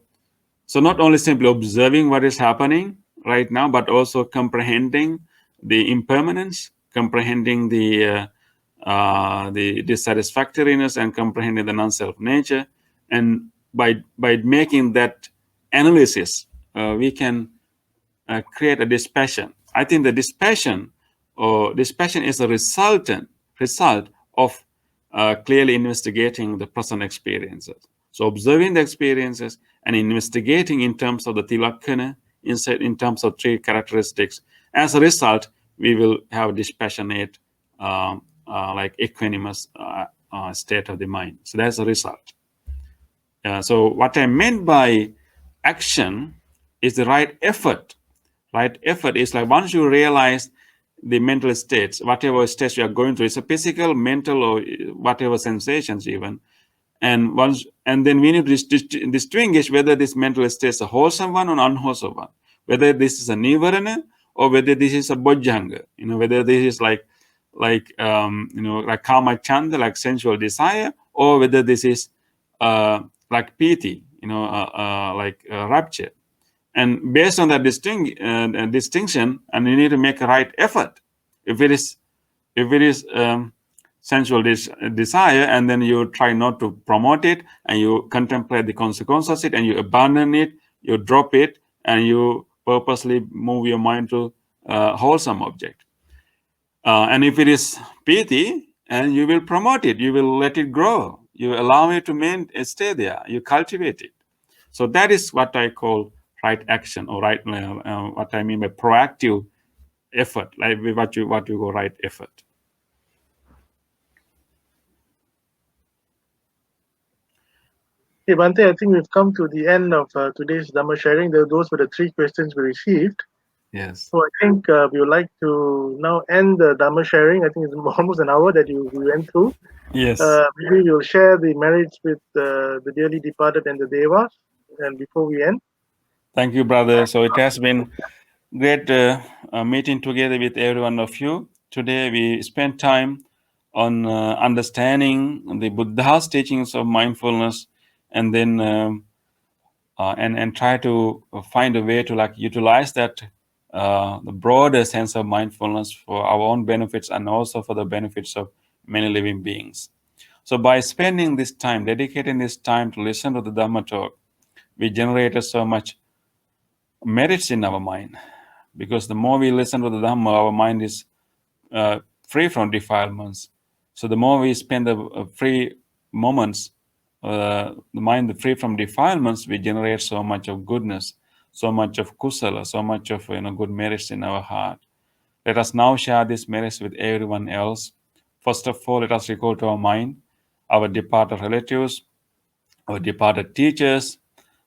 not only simply observing what is happening right now, but also comprehending the impermanence, comprehending the dissatisfactoriness, and comprehending the non-self nature. And by making that analysis, we can create a dispassion. I think the dispassion is a result of clearly investigating the present experiences. So observing the experiences and investigating in terms of the Tilakkhana, in terms of three characteristics. As a result, we will have dispassionate, like equanimous state of the mind. So that's a result. So what I meant by action is the right effort. Right effort is like once you realize the mental states, whatever states you are going through, it's a physical, mental, or whatever sensations even. And then we need to distinguish whether this mental state is a wholesome one or unwholesome one, whether this is a nivarana or whether this is a bojjhanga, whether this is like kama chanda, like sensual desire, or whether this is like piti, like rapture. And based on that distinction, and you need to make a right effort. If it is sensual desire, and then you try not to promote it, and you contemplate the consequence of it, and you abandon it, you drop it, and you purposely move your mind to wholesome object. And if it is piti, and you will promote it, you will let it grow, you allow it to stay there, you cultivate it. So that is what I call right action, or right what I mean by proactive effort, like what you call right effort. Okay, Bhante, I think we've come to the end of today's Dhamma sharing. Those were the three questions we received. Yes. So I think we would like to now end the Dhamma sharing. I think it's almost an hour that we went through. Yes. Maybe we'll share the merits with the dearly departed and the Devas, and before we end. Thank you, brother. So it has been great meeting together with every one of you. Today we spent time on understanding the Buddha's teachings of mindfulness, and then and try to find a way to like utilize that the broader sense of mindfulness for our own benefits and also for the benefits of many living beings. So by spending this time, dedicating this time to listen to the Dhamma talk, we generated so much merits in our mind, because the more we listen to the Dhamma, our mind is free from defilements. So the more we spend the free moments, the mind free from defilements, we generate so much of goodness, so much of kusala, so much of good merits in our heart. Let us now share these merits with everyone else. First of all, let us recall to our mind our departed relatives, our departed teachers,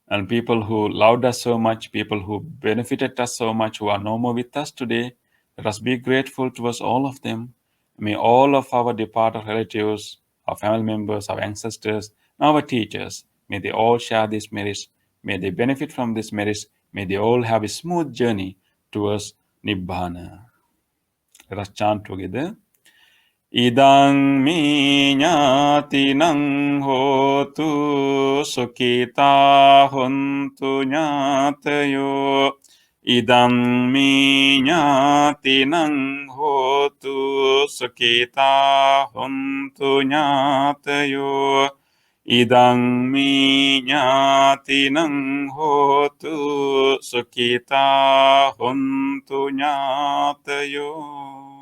and people who loved us so much, people who benefited us so much, who are no more with us today. Let us be grateful towards all of them. May all of our departed relatives, our family members, our ancestors, and our teachers, may they all share these merits. May they benefit from these merits. May they all have a smooth journey towards Nibbana. Let us chant together. Idang mi ñātinang hotu sukhita hontu ñātayo. Idang mi ñātinang hotu sukhita hontu ñātayo. Idang mi ñātinang hotu sukhita hontu ñātayo.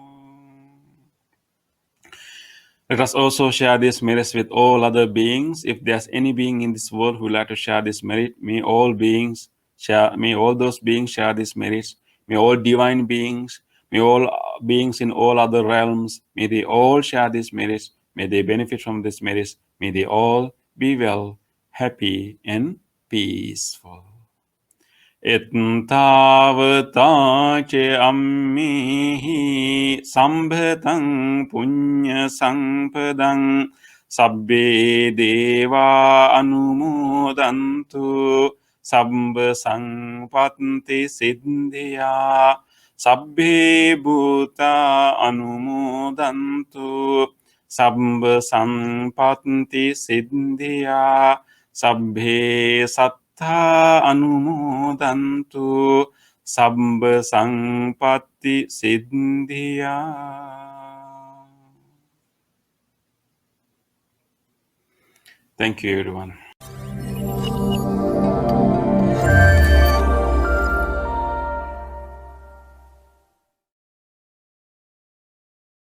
Let us also share this merit with all other beings. If there's any being in this world who would like to share this merit, may all those beings share this merit. May all divine beings, may all beings in all other realms, may they all share this merit. May they benefit from this merit. May they all be well, happy, and peaceful. එත්තාවතාච අම්මිහි සම්භතං පුඤ්ඤ සංපදං සබ්බේ දේවා අනුමෝදන්තු සම්බ සංපත්ති සිද්ධියා සබ්බේ භූතා අනුමෝදන්තු සම්බ සංපත්ති සිද්ධියා සබ්බේ සත්තා අනුමෝදන්තු සම්බ සංපත්ති සිද්ධියා. Thank you, everyone.